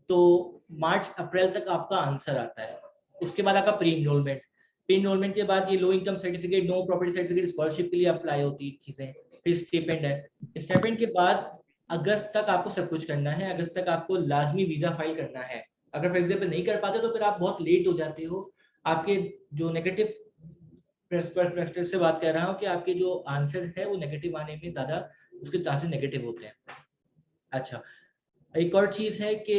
Speaker 3: तो मार्च अप्रैल तक आपका आंसर आता है। उसके बाद आपका प्री एनरोलमेंट के बाद ये low income certificate, no property certificate, scholarship के लिए अप्लाई होती है चीजें, फिर स्टिपेंड है। स्टिपेंड के बाद अगस्त तक आपको सब कुछ करना है, अगस्त तक आपको लाजमी वीजा फाइल करना है। अगर फॉर एग्जाम्पल नहीं कर पाते तो फिर आप बहुत लेट हो जाते हो। आपके जो नेगेटिव पर्सपेक्टिव से बात कर रहा हूँ कि आपके जो आंसर है वो नेगेटिव आने में ज्यादा उसके चांसेस नेगेटिव होते हैं। अच्छा, एक और चीज है कि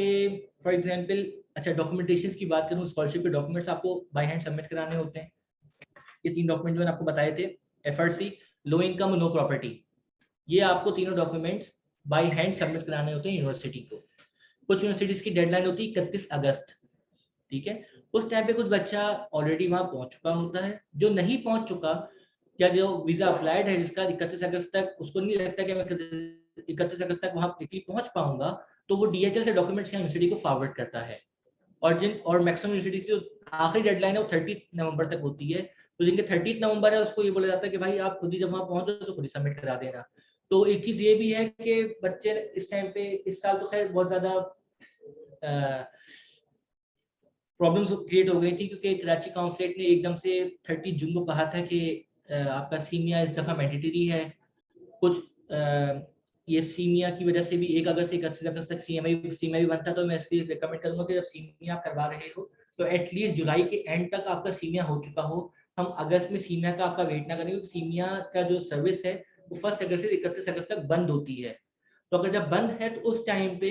Speaker 3: फॉर एग्जांपल, अच्छा डॉक्यूमेंटेशन की बात करूँ, स्कॉलरशिप के डॉक्यूमेंट्स आपको बाय हैंड सबमिट कराने होते हैं। ये 3 डॉक्यूमेंट जो मैंने आपको बताए थे, FRC, low income, no property, ये आपको तीनों डॉक्यूमेंट्स बाय हैंड सबमिट कराने होते हैं यूनिवर्सिटी को। कुछ यूनिवर्सिटीज की डेडलाइन होती है 31 अगस्त, ठीक है। उस टाइम पे कुछ बच्चा ऑलरेडी वहां पहुंच चुका होता है, जो नहीं पहुंच चुका या जो वीजा अप्लाइड है जिसका 31 अगस्त तक उसको नहीं लगता कि मैं 31 अगस्त तक वहां इटली पहुंच पाऊंगा, तो वो DHL से डॉक्यूमेंट्स यूनिवर्सिटी को फॉरवर्ड करता है। और मैक्सिमम यूनिवर्सिटी की जो आखिरी डेडलाइन है वो 30 नवंबर तक होती है। तो जिनके 30 नवंबर है उसको ये बोला जाता है कि भाई आप खुद ही जब वहां पहुंचो तो खुद ही सबमिट करा देना। तो एक चीज ये भी है कि बच्चे इस टाइम पे, इस साल तो खैर बहुत ज्यादा प्रॉब्लम्स क्रिएट हो गई थी, क्योंकि कराची काउंसलेट ने एकदम से 30 जून को कहा था कि आपका सीमिया इस दफा मैंडेटरी है। कुछ ये सीमिया की वजह से भी 1 अगस्त से 31 अगस्त तक सीमिया भी बनता। तो मैं इसलिए रिकमेंड करूंगा कि जब सीमिया करवा रहे हो तो एटलीस्ट जुलाई के एंड तक आपका सीमिया हो चुका हो। हम अगस्त में सीमिया का आपका वेट ना करें, क्योंकि सीमिया का जो सर्विस है वो 1 अगस्त से 31 अगस्त तक बंद होती है। तो अगर जब बंद है तो उस टाइम पे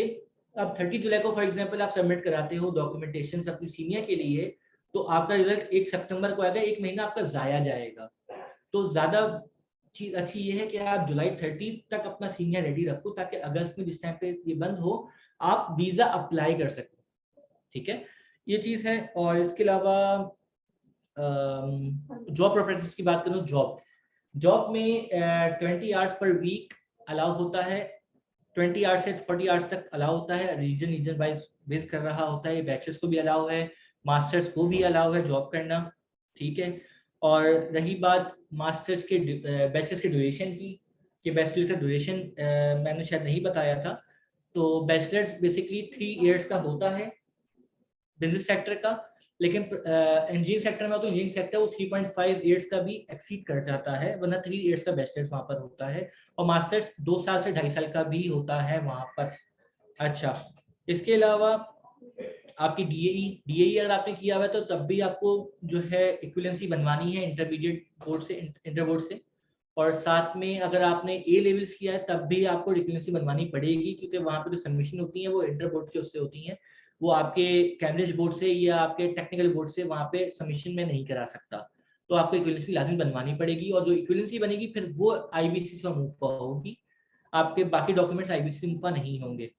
Speaker 3: अब 30 जुलाई को फॉर एग्जांपल आप सबमिट कराते हो डॉक्यूमेंटेशन अपनी सीनियर के लिए, तो आपका रिजल्ट 1 सितंबर को आएगा, 1 महीना आपका जाया जाएगा। तो ज्यादा चीज अच्छी ये है कि आप जुलाई 30 तक अपना सीनियर रेडी रखो, ताकि अगस्त में जिस टाइम पे ये बंद हो आप वीजा अप्लाई कर सको, ठीक है। ये चीज है। और इसके अलावा जॉब प्रोफेशनल्स की बात करूँ, जॉब में 20 आवर्स पर वीक अलाउ होता है, 20 आवर्स से 40 आवर्स तक अलाउ होता है। रीजन वाइज बेस कर रहा होता है। बैचलर्स को भी अलाउ है, मास्टर्स को भी अलाउ है जॉब करना, ठीक है। और रही बात मास्टर्स के बैचलर्स के ड्यूरेशन की, कि बैचलर्स का ड्यूरेशन मैंने शायद नहीं बताया था। तो बैचलर्स बेसिकली 3 इयर्स का होता है बिजनेस सेक्टर का, लेकिन इंजीनियरिंग सेक्टर में तो इंजीनियरिंग सेक्टर वो 3.5 इयर्स का भी एक्सीड कर जाता है, वरना 3 इयर्स का बैचलर्स वहाँ पर होता है। और मास्टर्स 2 साल से 2.5 साल का भी होता है वहाँ पर। अच्छा, इसके अलावा आपकी डीएई अगर आपने किया हुआ है तो तब भी आपको जो है इक्विवेलेंसी बनवानी है इंटरमीडिएट बोर्ड से, इंटर बोर्ड से। और साथ में अगर आपने ए लेवल्स किया है तब भी आपको इक्विवेलेंसी बनवानी पड़ेगी, क्योंकि वहाँ पे जो सबमिशन होती है वो इंटर बोर्ड के उससे होती हैं। वो आपके कैम्ब्रिज बोर्ड से या आपके टेक्निकल बोर्ड से वहाँ पे सबमिशन में नहीं करा सकता। तो आपको इक्विवेलेंसी लाजमी बनवानी पड़ेगी, और जो इक्विवेलेंसी बनेगी फिर वो आईबीसी से मूव होगी, आपके बाकी डॉक्यूमेंट्स आईबीसी से मूव नहीं होंगे।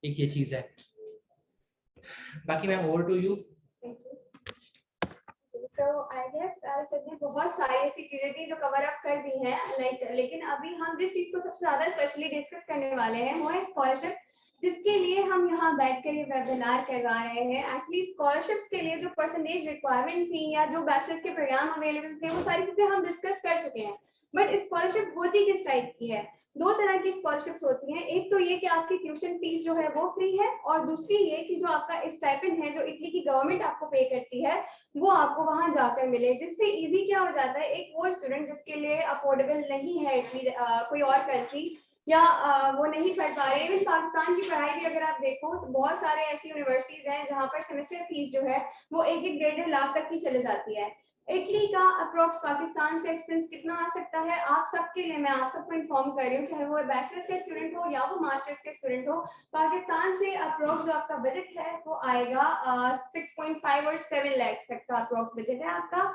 Speaker 3: एक ये चीज है। बाकी मैम ओवर टू यू।
Speaker 2: तो आई गेस सबने बहुत सारी ऐसी चीजें थी जो कवर अप कर दी हैं, लेकिन अभी हम जिस चीज को सबसे ज्यादा स्पेशली डिस्कस करने वाले हैं वो है स्कॉलरशिप, जिसके लिए हम यहाँ बैठ कर ये वेबिनार करवा रहे हैं। एक्चुअली स्कॉलरशिप्स के लिए जो परसेंटेज रिक्वायरमेंट थी या जो बैचलर्स के प्रोग्राम अवेलेबल थे वो सारी चीजें हम डिस्कस कर चुके हैं। बट स्कॉलरशिप होती किस टाइप की है? 2 तरह की स्कॉलरशिप्स होती हैं। एक तो ये कि आपकी ट्यूशन फीस जो है वो फ्री है, और दूसरी ये कि जो आपका स्टाइपेंड है जो इटली की गवर्नमेंट आपको पे करती है वो आपको वहां जाकर मिले। जिससे इजी क्या हो जाता है, एक वो स्टूडेंट जिसके लिए अफोर्डेबल नहीं है इटली कोई और कंट्री, या वो नहीं पढ़ पा रहे। इवन पाकिस्तान की पढ़ाई भी अगर आप देखो तो बहुत सारे ऐसी यूनिवर्सिटीज हैं जहाँ पर सेमेस्टर फीस जो है वो 1-1 डेढ़ लाख तक की चले जाती है। इटली का अप्रोक्स पाकिस्तान से एक्सपेंस कितना आ सकता है आप सबके लिए, मैं आप सबको इन्फॉर्म कर रही हूँ, चाहे वो बैचलर्स के स्टूडेंट हो या वो मास्टर्स के स्टूडेंट हो, पाकिस्तान से अप्रोक्स जो आपका बजट है वो आएगा 6.5 और 7 लाख तक का अप्रोक्स बजट है आपका।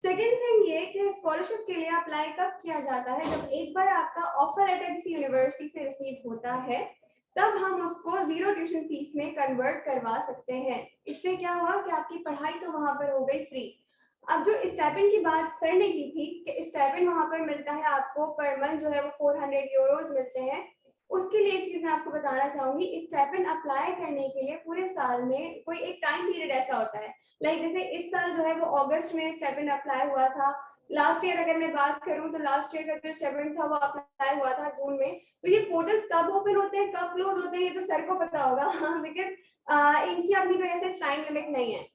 Speaker 2: सेकेंड थिंग ये कि स्कॉलरशिप के लिए अप्लाई कब किया जाता है, जब एक बार आपका ऑफर लेटर किसी यूनिवर्सिटी से रिसीव होता है तब हम उसको जीरो ट्यूशन फीस में कन्वर्ट करवा सकते हैं। इससे क्या हुआ कि आपकी पढ़ाई तो वहां पर हो गई फ्री। अब जो स्टाइपेंड की बात सर ने की थी कि स्टाइपेंड वहां पर मिलता है आपको पर मंथ जो है वो 400 यूरोज मिलते हैं, उसके लिए एक चीज मैं आपको बताना चाहूंगी, स्टाइपेंड अप्लाई करने के लिए पूरे साल में कोई एक टाइम पीरियड ऐसा होता है, लाइक जैसे इस साल जो है वो अगस्त में स्टाइपेंड अप्लाई हुआ था, लास्ट ईयर अगर मैं बात करूं तो लास्ट ईयर का जो स्टाइपेंड था वो अप्लाई हुआ था जून में। तो ये पोर्टल्स कब ओपन होते हैं कब क्लोज होते हैं ये तो सर को पता होगा बिकॉज इनकी अपनी कोई ऐसे टाइम लिमिट नहीं है।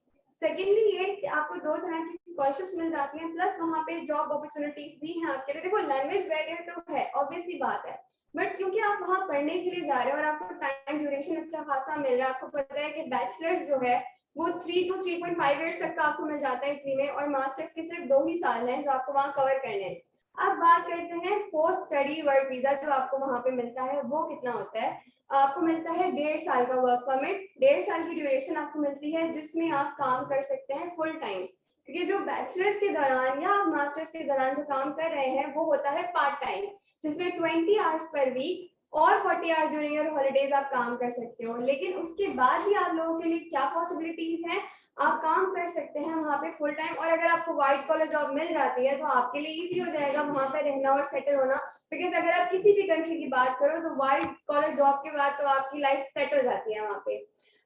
Speaker 2: सेकेंडली ये कि आपको 2 तरह की स्कॉलरशिप्स मिल जाती हैं, प्लस वहाँ पे जॉब अपॉर्चुनिटीज भी हैं आपके लिए। देखो लैंग्वेज बैरियर तो है, ऑब्वियसली बात है, बट क्योंकि आप वहाँ पढ़ने के लिए जा रहे हो और आपको टाइम ड्यूरेशन अच्छा खासा मिल रहा है, आपको पता है कि बैचलर्स जो है वो 3 to 3.5 इयर्स तक का आपको मिल जाता है इटली में, और मास्टर्स के सिर्फ 2 ही साल हैं जो आपको वहाँ कवर करने हैं। अब बात करते हैं पोस्ट स्टडी वर्क वीजा जो आपको वहाँ पे मिलता है वो कितना होता है। आपको मिलता है 1.5 साल का वर्क परमिट, 1.5 साल की ड्यूरेशन आपको मिलती है जिसमें आप काम कर सकते हैं फुल टाइम, क्योंकि जो बैचलर्स के दौरान या मास्टर्स के दौरान जो काम कर रहे हैं वो होता है पार्ट टाइम, जिसमें 20 आवर्स पर वीक और 40 आवर्स ड्यूरिंग योर हॉलीडेज आप काम कर सकते हो। लेकिन उसके बाद भी आप लोगों के लिए क्या पॉसिबिलिटीज हैं, आप काम कर सकते हैं वहाँ पे फुल टाइम, और अगर आपको व्हाइट कॉलर जॉब मिल जाती है तो आपके लिए इजी हो जाएगा वहाँ पे रहना और सेटल होना, बिकॉज अगर आप किसी भी कंट्री की बात करो तो व्हाइट कॉलर जॉब के बाद तो आपकी लाइफ सेट हो जाती है वहाँ पे।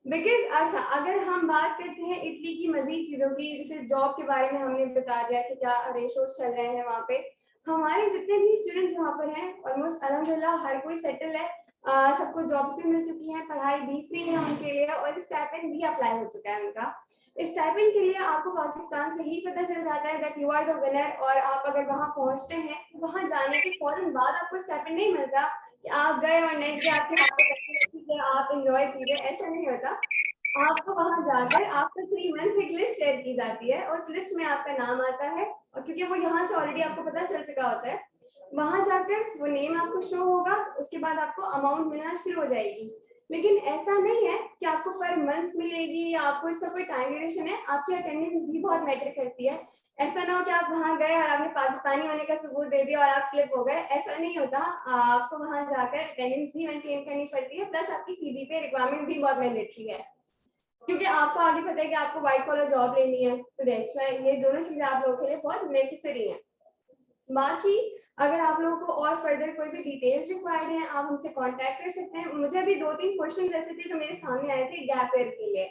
Speaker 2: बिकॉज अच्छा अगर हम बात करते हैं इटली की मजीद चीजों की, जैसे जॉब के बारे में हमने बता दिया कि क्या रेशोज चल रहे हैं वहाँ पे, हमारे जितने भी स्टूडेंट्स वहाँ पर हैं ऑलमोस्ट अल्हम्दुलिल्लाह हर कोई सेटल है, सबको जॉब्स भी मिल चुकी हैं, पढ़ाई भी फ्री है उनके लिए, और स्टाइपेंड भी अप्लाई हो चुका है उनका। स्टाइपेंड के लिए आपको पाकिस्तान से ही पता चल जाता है that you are the winner, और आप अगर वहां पहुंचते हैं वहां जाने के फौरन बाद आपको स्टाइपेंड नहीं मिलता कि आप गए और नेक्स्ट डे आपके हाथ में आप एंजॉय कीजिए, ऐसा नहीं होता। आपको वहां जाकर आफ्टर 3 मंथ्स एक लिस्ट शेयर की जाती है और उस लिस्ट में आपका नाम आता है, और क्योंकि वो यहाँ से ऑलरेडी आपको पता चल चुका होता है, वहां जाकर वो नेम आपको शो होगा, उसके बाद आपको अमाउंट मिलना शुरू हो जाएगी। लेकिन ऐसा नहीं है कि आपको पर मंथ मिलेगी या आपको इसका कोई टाइम ड्यूरेशन है, आपकी अटेंडेंस भी बहुत मैटर करती है। ऐसा ना हो कि आप वहां गए और आपने पाकिस्तानी होने का सबूत दे दिया और आप स्लिप हो गए, ऐसा नहीं होता। आपको वहां जाकर अटेंडेंस भी मेंटेन करनी पड़ती है, प्लस आपकी सीजीपीए रिक्वायरमेंट भी बहुत मैंडेटरी है, क्योंकि आपको आगे पता है कि आपको व्हाइट कॉलर जॉब लेनी है, तो दैट्स व्हाई ये दोनों चीजें आप लोगों के लिए बहुत नेसेसरी हैं। बाकी अगर आप लोगों को और फर्दर कोई भी डिटेल्स रिक्वायर्ड हैं आप हमसे कांटेक्ट कर सकते हैं। मुझे अभी 2-3 क्वेश्चन ऐसे थे जो मेरे सामने आए थे गैप ईयर के लिए।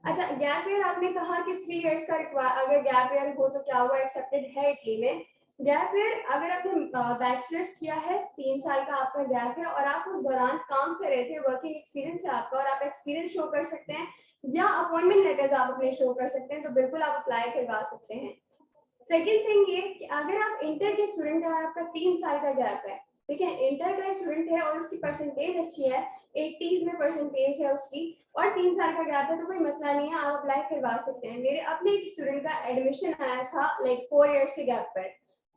Speaker 2: अच्छा गैप ईयर आपने कहा कि 3 इयर्स का अगर गैप ईयर हो तो क्या हुआ एक्सेप्टेड है इटली में। गैप ईयर अगर आपने बैचलर्स किया है 3 साल का आपका गैप है और आप उस दौरान काम कर रहे थे, वर्किंग एक्सपीरियंस है आपका और आप एक्सपीरियंस शो कर सकते हैं या अपॉइंटमेंट लेटर्स आप अपने शो कर सकते हैं, तो बिल्कुल आप अप्लाई करवा सकते हैं। सेकेंड थिंग ये कि अगर आप इंटर के स्टूडेंट हैं, आपका 3 साल का गैप है, ठीक है, इंटर का स्टूडेंट है और उसकी परसेंटेज अच्छी है, 80s में परसेंटेज है उसकी, और 3 साल का गैप है तो कोई मसला नहीं है, आप अप्लाई करवा सकते हैं। मेरे अपने एक स्टूडेंट का एडमिशन आया था लाइक 4 इयर्स के गैप पर,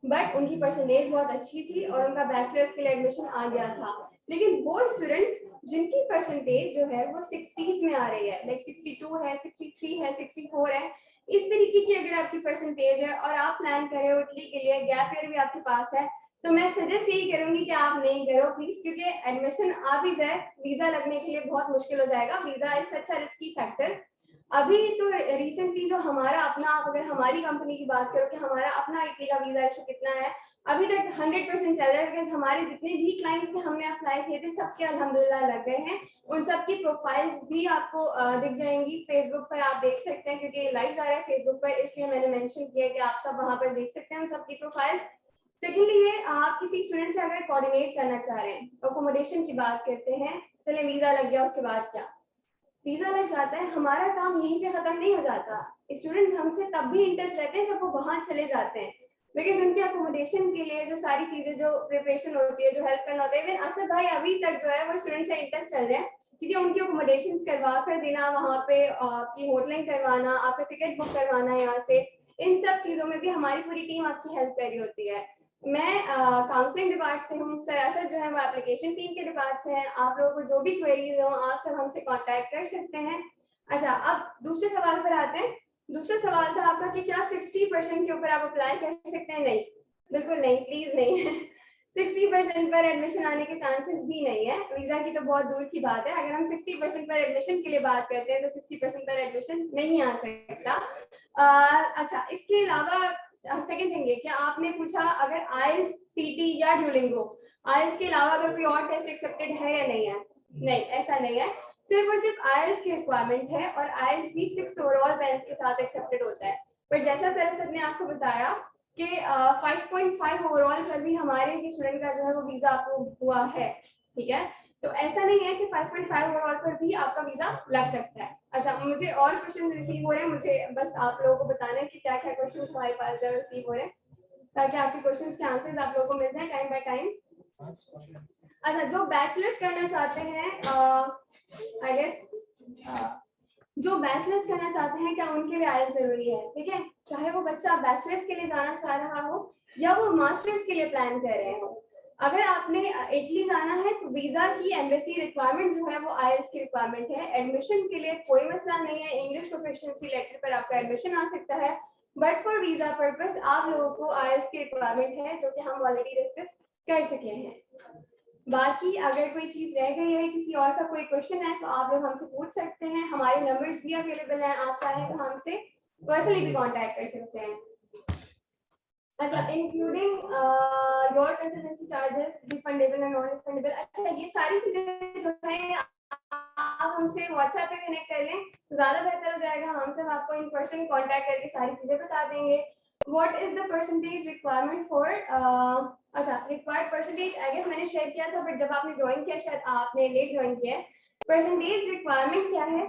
Speaker 2: बट उनकी परसेंटेज बहुत अच्छी थी और उनका बैचलर्स के लिए एडमिशन आ गया था। लेकिन वो स्टूडेंट्स जिनकी परसेंटेज जो है वो 60s में आ रही है, लाइक 62 है, 63 है, 64 है, इस तरीके की अगर आपकी परसेंटेज है और आप प्लान कर रहे हो इटली के लिए, गैप ईयर भी आपके पास है, तो मैं सजेस्ट यही करूंगी कि आप नहीं करो प्लीज, क्योंकि एडमिशन आ भी जाए वीजा लगने के लिए बहुत मुश्किल हो जाएगा। Visa is such a risky factor. अभी तो रिसेंटली जो हमारा अपना, आप अगर हमारी कंपनी की बात करो कि हमारा अपना इटली का वीजा इशू कितना है, अभी तक 100% चल रहा है, बिकॉज हमारे जितने भी क्लाइंट्स के हमने अप्लाई किए थे सबके अल्हम्दुलिल्लाह लग गए हैं। उन सबकी प्रोफाइल्स भी आपको दिख जाएंगी फेसबुक पर, आप देख सकते हैं क्योंकि लाइव जा रहा है फेसबुक पर, इसलिए मैंने मेंशन किया कि आप सब वहां पर देख सकते हैं उन सबकी प्रोफाइल्स। सेकेंडली ये आप किसी स्टूडेंट से अगर कोऑर्डिनेट करना चाह रहे हैं, अकोमोडेशन की बात करते हैं, चले वीजा लग गया उसके बाद क्या, वीजा लग जाता है, हमारा काम यहीं पे खत्म नहीं हो जाता। स्टूडेंट्स हमसे तब भी इंटरेस्ट रहते हैं जब वो वहां चले जाते हैं, बिकॉज उनके अकोमोडेशन के लिए जो सारी चीजें जो प्रिपरेशन होती है, जो हेल्प करना होता है, इवन असद भाई अभी तक जो है वो स्टूडेंट से इंटच चल रहे हैं, क्योंकि उनकी अकोमोडेशन करवा कर देना, वहाँ पे आपकी होटलिंग करवाना, आपका टिकट बुक करवाना यहाँ से, इन सब चीजों में भी हमारी पूरी टीम आपकी हेल्प कर रही होती है। मैं काउंसलिंग डिपार्ट से हूँ, सरासर जो है वो एप्लीकेशन टीम के डिपार्ट से है। आप लोगों को जो भी क्वेरीज हो आप सब हमसे कांटेक्ट कर सकते हैं। अच्छा, अब दूसरे सवाल पर आते हैं। दूसरा सवाल था आपका कि क्या 60% के ऊपर आप अप्लाई कर सकते हैं? नहीं, बिल्कुल नहीं, प्लीज नहीं 60% पर एडमिशन आने के चांसेस भी नहीं है। वीजा की तो बहुत दूर की बात है। अगर हम 60% पर एडमिशन के लिए बात करते हैं तो 60% पर एडमिशन नहीं आ सकता। अच्छा, इसके अलावा सेकंड थिंग है कि आपने पूछा अगर आइल्स, पीटी या ड्यूलिंगो, आइल्स के अलावा अगर कोई और टेस्ट एक्सेप्टेड है या नहीं है? नहीं, ऐसा नहीं है। सिर्फ और सिर्फ आइल्स की रिक्वायरमेंट है और आइल्स भी 6 ओवरऑल बैंड्स के साथ एक्सेप्टेड होता है। पर जैसा सर ने आपको बताया कि 5.5 ओवरऑल पर भी हमारे स्टूडेंट का जो है वो वीजा अप्रूव हुआ है, ठीक है। तो ऐसा नहीं है कि 5.5 ओवरऑल पर भी आपका वीजा लग सकता है। अच्छा, मुझे और क्वेश्चन रिसीव हो रहे हैं, मुझे बस आप लोगों को बताना है कि क्या क्या क्वेश्चन हमारे पास रिसीव हो रहे हैं ताकि आपके क्वेश्चन के आंसर्स आप लोगों को मिल जाए टाइम बाय टाइम। अच्छा, जो बैचलर्स करना चाहते हैं आई गेस जो बैचलर्स करना चाहते हैं क्या उनके लिए आइल्स जरूरी है? ठीक है, चाहे वो बच्चा बैचलर्स के लिए जाना चाह रहा हो या वो मास्टर्स के लिए प्लान कर रहे हो। अगर आपने इटली जाना है तो वीजा की एम्बेसी रिक्वायरमेंट जो है वो आइल्स की रिक्वायरमेंट है। एडमिशन के लिए कोई मसला नहीं है, इंग्लिश प्रोफिशिएंसी लेटर पर आपका एडमिशन आ सकता है। बट फॉर वीजा पर्पस आप लोगों को आइल्स की रिक्वायरमेंट है, जो कि हम ऑलरेडी डिस्कस कर चुके हैं। बाकी अगर कोई चीज रह गई है, किसी और का कोई क्वेश्चन है तो आप लोग हमसे पूछ सकते हैं। हमारे नंबर्स भी अवेलेबल हैं, आप चाहें तो हमसे पर्सनली भी कांटेक्ट कर सकते हैं। अच्छा, including your consultancy charges, refundable and non refundable. अच्छा, ये सारी चीजें जो है आप हमसे व्हाट्सएप पे कनेक्ट कर लें तो ज्यादा बेहतर हो जाएगा। हम सब आपको इन पर्सन कांटेक्ट करके सारी चीजें बता देंगे। What is the percentage requirement for अच्छा, रिक्वायर्ड परसेंटेज आई गेस मैंने शेयर किया था, बट जब आपने ज्वाइन किया शायद आपने लेट ज्वाइन किया है। परसेंटेज रिक्वायरमेंट क्या है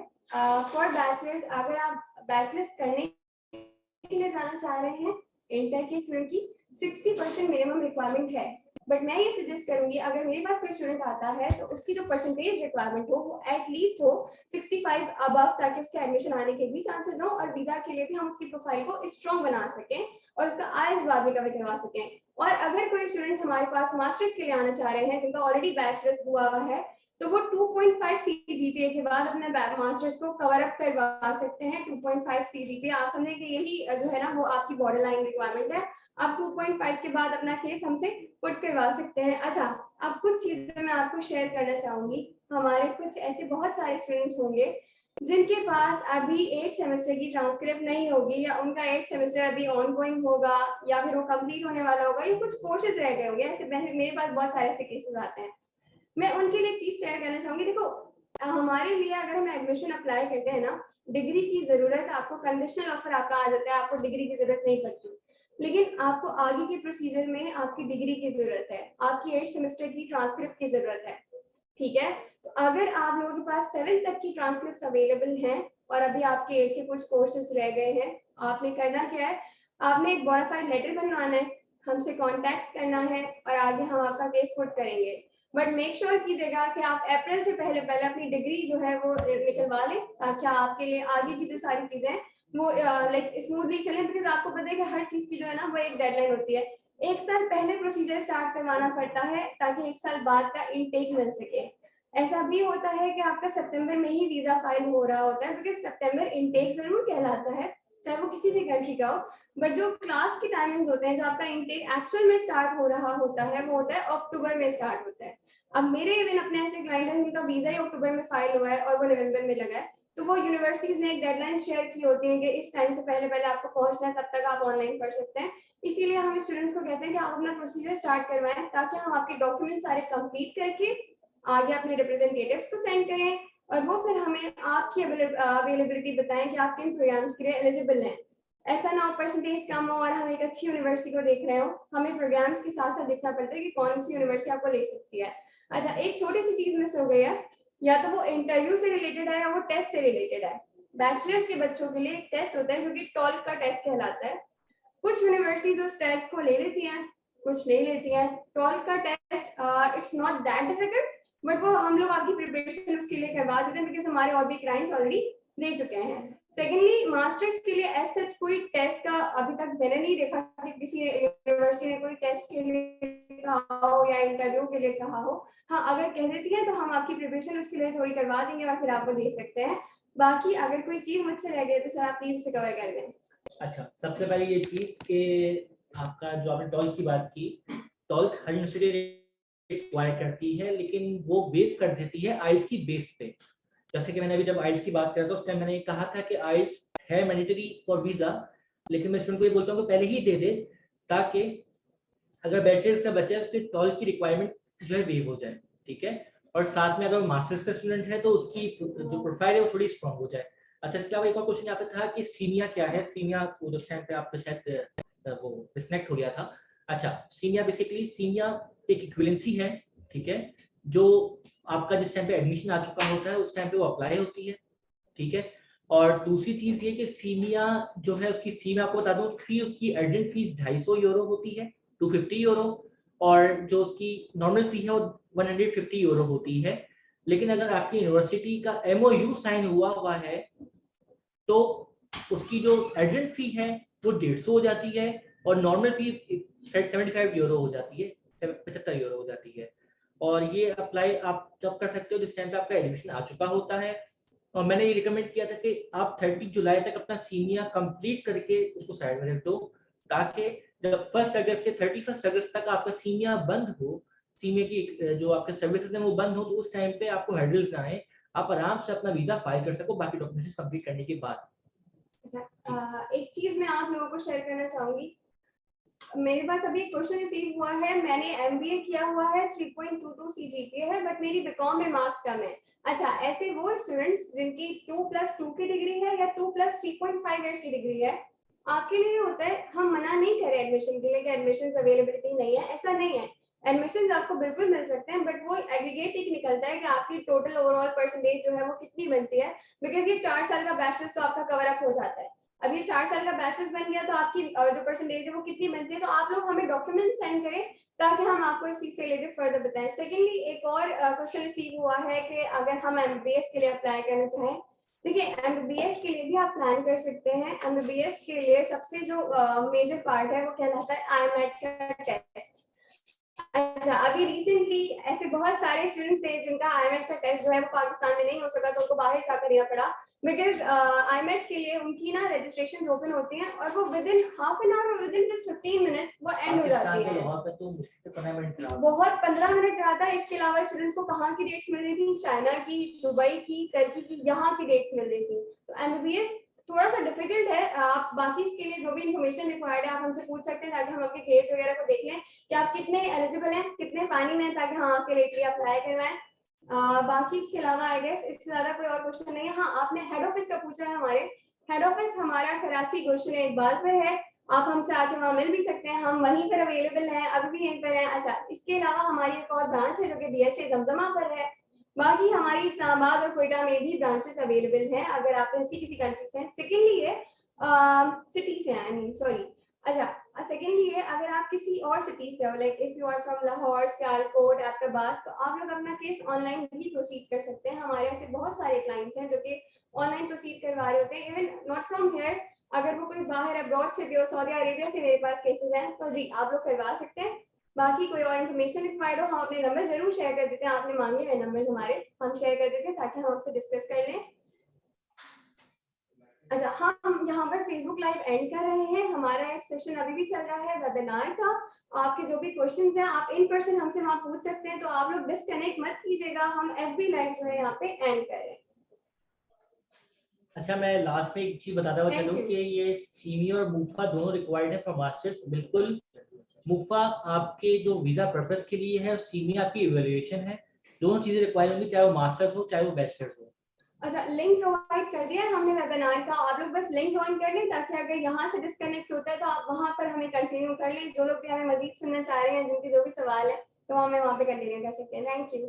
Speaker 2: फॉर बैचलर्स? अगर आप बैचलर्स करने के लिए जाना चाह रहे हैं इंटर के स्टूडेंट की 60% मिनिमम रिक्वायरमेंट है। बट मैं ये सजेस्ट करूंगी अगर मेरे पास कोई स्टूडेंट आता है तो उसकी जो परसेंटेज रिक्वायरमेंट हो वो एटलीस्ट हो 65 अबव, ताकि उसके एडमिशन आने के भी चांसेस हो और वीजा के लिए भी हम उसकी प्रोफाइल को स्ट्रॉन्ग बना सकें और उसका आइल्स बाद में कवर करवा सकें। और अगर कोई स्टूडेंट्स हमारे पास मास्टर्स के लिए आना चाह रहे हैं जिनका ऑलरेडी बैचलर्स हुआ है तो वो 2.5 CGPA के बाद अपने मास्टर्स को कवर अप करवा सकते हैं। 2.5 CGPA आप समझें कि यही जो है ना वो आपकी बॉर्डर लाइन रिक्वायरमेंट है। आप 2.5 के बाद अपना केस हमसे पुट करवा सकते हैं। अच्छा, अब कुछ चीजें मैं आपको शेयर करना चाहूंगी। हमारे कुछ ऐसे बहुत सारे स्टूडेंट्स होंगे जिनके पास अभी 8 सेमेस्टर की ट्रांसक्रिप्ट नहीं होगी या उनका 8 सेमेस्टर अभी ऑनगोइंग होगा या फिर वो कंप्लीट होने वाला होगा या कुछ कोर्सेज रह गए होंगे। ऐसे मेरे पास बहुत सारे ऐसे केसेस आते हैं। मैं उनके लिए एक चीज शेयर करना चाहूंगी। देखो, हमारे लिए अगर हम एडमिशन अप्लाई करते हैं ना, डिग्री की जरूरत आपको, कंडीशनल ऑफर आपका आ जाता है, आपको डिग्री की जरूरत नहीं पड़ती। लेकिन आपको आगे के प्रोसीजर में आपकी डिग्री की जरूरत है, आपकी 8 सेमेस्टर की ट्रांसक्रिप्ट की जरूरत है, ठीक है। तो अगर आप लोगों के पास 7 तक की ट्रांसक्रिप्ट अवेलेबल हैं और अभी आपके 8 के कुछ कोर्सेज रह गए हैं, आपने करना क्या है, आपने एक बोनाफाइड लेटर बनवाना है, हमसे कांटेक्ट करना है और आगे हम आपका केस पुट करेंगे। बट मेक श्योर कीजिएगा कि आप अप्रैल से पहले पहले अपनी डिग्री जो है वो निकलवा लें ताकि आपके लिए आगे की जो सारी चीजें हैं वो लाइक स्मूथली चले। बिकॉज आपको पता है कि हर चीज की जो है ना वो एक डेडलाइन होती है। 1 साल पहले प्रोसीजर स्टार्ट करवाना पड़ता है ताकि 1 साल बाद का इनटेक मिल सके। ऐसा भी होता है कि आपका सितंबर में ही वीजा फाइल हो रहा होता है, बिकॉज सितंबर इनटेक जरूर कहलाता है चाहे वो किसी भी कंट्री का हो, बट जो क्लास की टाइमिंग्स होते हैं, जो आपका इनटेक एक्चुअल में स्टार्ट हो रहा होता है वो होता है अक्टूबर में स्टार्ट होता है। अब मेरे इवन अपने ऐसे क्लाइंट हैं जिनका वीजा ही अक्टूबर में फाइल हुआ है और वो नवंबर में लगा है, तो वो यूनिवर्सिटीज ने एक डेडलाइन शेयर की होती है कि इस टाइम से पहले पहले आपको पहुंचना है, तब तक आप ऑनलाइन पढ़ सकते हैं। इसीलिए हम स्टूडेंट्स को कहते हैं कि आप अपना प्रोसीजर स्टार्ट करवाएं ताकि हम आपके डॉक्यूमेंट सारे कंप्लीट करके आगे अपने रिप्रेजेंटेटिव्स को सेंड करें और वो फिर हमें आपकी अवेलेबिलिटी बताएं कि आप किन प्रोग्राम्स के लिए एलिजिबल हैं। ऐसा ना हो परसेंटेज कम हो और हम एक अच्छी यूनिवर्सिटी को देख रहे हो, हमें प्रोग्राम्स के साथ साथ देखना पड़ता है कि कौन सी यूनिवर्सिटी आपको ले सकती है। अच्छा, एक छोटी सी चीज मिस हो गई है, या तो वो इंटरव्यू से रिलेटेड है या वो टेस्ट से रिलेटेड है। बैचलर्स के बच्चों के लिए एक टेस्ट होता है जो कि टॉल्क का टेस्ट कहलाता है। कुछ यूनिवर्सिटीज उस टेस्ट को ले लेती हैं, कुछ नहीं लेती हैं। टॉल्क का test it's not that difficult, but वो हम लोग आपकी प्रिपरेशन उसके लिए करवा देते हैं बिकॉज हमारे और भी क्लाइंट्स ऑलरेडी दे चुके हैं। सेकेंडली मास्टर्स के लिए एज सच कोई टेस्ट का अभी तक मैंने नहीं देखा कि किसी यूनिवर्सिटी ने कोई टेस्ट के लिए कहा हो या इंटरव्यू के लिए कहा हो। हाँ, अगर कह देती है तो हम आपकी प्रिपरेशन उसके लिए थोड़ी करवा देंगे और फिर आपको दे सकते हैं। बाकी अगर कोई चीज मुझसे रह गई तो सर आप प्लीज उसे कवर कर दें।
Speaker 3: अच्छा, सबसे पहले ये चीज कि आपका जो आपने टॉल्क की बात की, टॉल्क हर यूनिवर्सिटी रिक्वायर करती है, लेकिन वो वेव कर देती है आइल्स की बेस पे। जैसे कि मैंने अभी जब आइल्स की बात कर रहा था उस टाइम मैंने ये कहा था कि आइल्स है मैंडेटरी फॉर वीजा, लेकिन मैं स्टूडेंट को ये बोलता हूँ कि पहले ही दे दे, ताकि अगर बैचलर्स का बच्चा है उसके टॉल्क की रिक्वायरमेंट जो है वेव हो जाए, ठीक है। और साथ में अगर वो मास्टर्स का स्टूडेंट है तो उसकी जो प्रोफाइल है वो थोड़ी स्ट्रॉन्ग हो जाए। अच्छा, इसके अलावा एक और क्वेश्चन यहाँ पे था कि सीनिया क्या है। सीनिया उस टाइम पे आपका शायद वो डिस्कनेक्ट हो गया था। अच्छा, सीनिया बेसिकली सीनिया एक इक्विवेलेंसी है, ठीक है, जो आपका जिस टाइम पे एडमिशन आ चुका होता है उस टाइम पे वो अप्लाई होती है, ठीक है। और दूसरी चीज ये कि सीनिया जो है उसकी फी मैं आपको बता दूं, फी उसकी एडमिट फीस 250 यूरो होती है, 250 यूरो, और जो उसकी नॉर्मल फी है वो 150 यूरो होती है। लेकिन अगर आपकी यूनिवर्सिटी का MOU साइन हुआ है तो उसकी जो एडमिट फी है वो 150 हो जाती है, और नॉर्मल फी 75 यूरो हो जाती है, 75 यूरो हो जाती है। और ये अप्लाई आप जब कर सकते हो जिस टाइम पे आपका एडमिशन आ चुका होता है। और मैंने ये रिकमेंड किया था कि आप 30 जुलाई तक अपना सीनिया कंप्लीट करके उसको साइड में रख दो, ताकि जब 1 अगस्त से 31 अगस्त तक आपका सीनिया बंद हो, सीनिया की जो आपके सर्विसेज हैं वो बंद हो, तो उस टाइम पे आपको हेडल्स ना आए, आप आराम से अपना वीजा फाइल कर सको बाकी डॉक्यूमेंट्स कंप्लीट करने के बाद।
Speaker 2: अच्छा, एक चीज मैं आप लोगों को शेयर करना चाहूंगी। मेरे पास अभी एक क्वेश्चन रिसीव हुआ है, मैंने MBA किया हुआ है, 3.22 CGPA है, बट मेरी बीकॉम में मार्क्स कम है। अच्छा, ऐसे वो स्टूडेंट्स जिनकी 2+2 की डिग्री है या 2+3.5 इयर्स की डिग्री है, आपके लिए होता है हम मना नहीं कर रहे एडमिशन के लिए कि एडमिशन अवेलेबिलिटी नहीं है, ऐसा नहीं है। एडमिशन आपको बिल्कुल मिल सकते हैं, बट वो एग्रीगेट एक निकलता है कि आपकी टोटल ओवरऑल परसेंटेज जो है वो कितनी बनती है, बिकॉज ये 4 साल का बैचलर्स तो आपका कवर अप हो जाता है। अब ये 4 साल का बैचलर्स बन गया तो आपकी जो परसेंटेज है वो कितनी बनती है, तो आप लोग हमें डॉक्यूमेंट सेंड करें ताकि हम आपको इस चीज से रिलेटेड फर्दर बताएं। सेकेंडली एक और क्वेश्चन रिसीव हुआ है कि अगर हम MBBS के लिए अप्लाई करना चाहें, देखिए MBBS के लिए भी आप प्लान कर सकते हैं। MBBS के लिए सबसे जो मेजर पार्ट है वो कहलाता है IMAT का टेस्ट। अच्छा, अभी रिसेंटली ऐसे बहुत सारे स्टूडेंट्स थे जिनका IMAT का टेस्ट जो है वो पाकिस्तान में नहीं हो सका, तो उनको बाहर जाकर देना पड़ा, बिकॉज IMAT के लिए उनकी ना रजिस्ट्रेशन ओपन होती हैं और वो with in half an hour, with in just 15 minutes वो एंड हो जाती है।
Speaker 3: तो मुश्किल से 15 मिनट
Speaker 2: बहुत 15 मिनट रहा था। इसके अलावा स्टूडेंट्स को कहाँ की डेट्स मिल रही थी, चाइना की, दुबई की, टर्की की, यहाँ की डेट्स मिल रही थी। तो MBBS थोड़ा सा डिफिकल्ट है। आप बाकी इसके लिए जो भी इन्फॉर्मेशन रिक्वायर्ड है आप हमसे पूछ सकते हैं, ताकि हम आपके ग्रेड्स वगैरह को देख लें कि आप कितने एलिजिबल हैं, कितने पानी में हैं, ताकि हम आपके लिए अप्लाई करवाएं। बाकी इसके अलावा आई गेस इससे ज्यादा कोई और क्वेश्चन नहीं है। हाँ, आपने हेड ऑफिस का पूछा है। हमारे हेड ऑफिस हमारा कराची गुलशन इकबाल पर है, आप हमसे आके वहाँ मिल भी सकते हैं, हम वहीं पर अवेलेबल हैं, अभी भी यहीं पर हैं। अच्छा, इसके अलावा हमारी एक और ब्रांच है जो कि BHA जमजमा पर है। बाकी हमारी इस्लामाबाद और कोयटा में भी ब्रांचेस अवेलेबल हैं अगर आप ऐसी किसी कंट्री से हैं। सेकेंडली ये सिटी से आई मीन सॉरी, अच्छा सेकेंडली ये अगर आप किसी और सिटी से हो, like if you are from Lahore, Sialkot, Abbottabad, तो आप लोग अपना केस ऑनलाइन भी प्रोसीड कर सकते हैं। हमारे ऐसे बहुत सारे क्लाइंट्स हैं जो कि ऑनलाइन प्रोसीड करवा रहे होते हैं, इवन नॉट फ्रॉम हियर। अगर वो कोई बाहर अब्रॉड से भी हो, सऊदी अरेबिया से मेरे पास केसेस हैं, तो जी आप लोग करवा सकते हैं। बाकी कोई और इन्फॉर्मेशन रिक्वायर्ड हो, हम अपने नंबर जरूर शेयर कर देते हैं। आपने मांगे हुए नंबर हमारे हम शेयर कर देते हैं ताकि हम आपसे डिस्कस कर लें। अच्छा, हम यहाँ पर फेसबुक लाइव एंड कर रहे हैं। हमारा एक सेशन अभी भी चल रहा है वेबिनार का। आपके जो भी क्वेश्चंस हैं आप इन पर्सन हमसे वहाँ पूछ सकते हैं, तो आप लोग डिस्कनेक्ट मत कीजिएगा। हम FB लाइव जो है यहाँ पे एंड कर रहे हैं।
Speaker 3: अच्छा, मैं लास्ट में एक चीज बताता हुआ चलूं कि ये सीनियर और मुफा दोनों रिक्वायर्ड है फॉर मास्टर्स। बिल्कुल, मुफा आपके जो वीजा पर्पस के लिए है और सीनियर आपकी इवैल्यूएशन है। दोनों चीजें रिक्वायर्ड होंगी, चाहे वो मास्टर्स हो चाहे वो बैचलर्स हो।
Speaker 2: अच्छा, लिंक प्रोवाइड कर दिया है हमने वेबिनार का, आप लोग बस लिंक ज्वाइन कर लें ताकि अगर यहाँ से डिस्कनेक्ट होता है तो आप वहाँ पर हमें कंटिन्यू कर लें। जो लोग भी हमें मजीद सुनना चाह रहे हैं, जिनके जो भी सवाल है, तो हमें वहाँ पे कंटिन्यू कर सकते हैं। Thank you.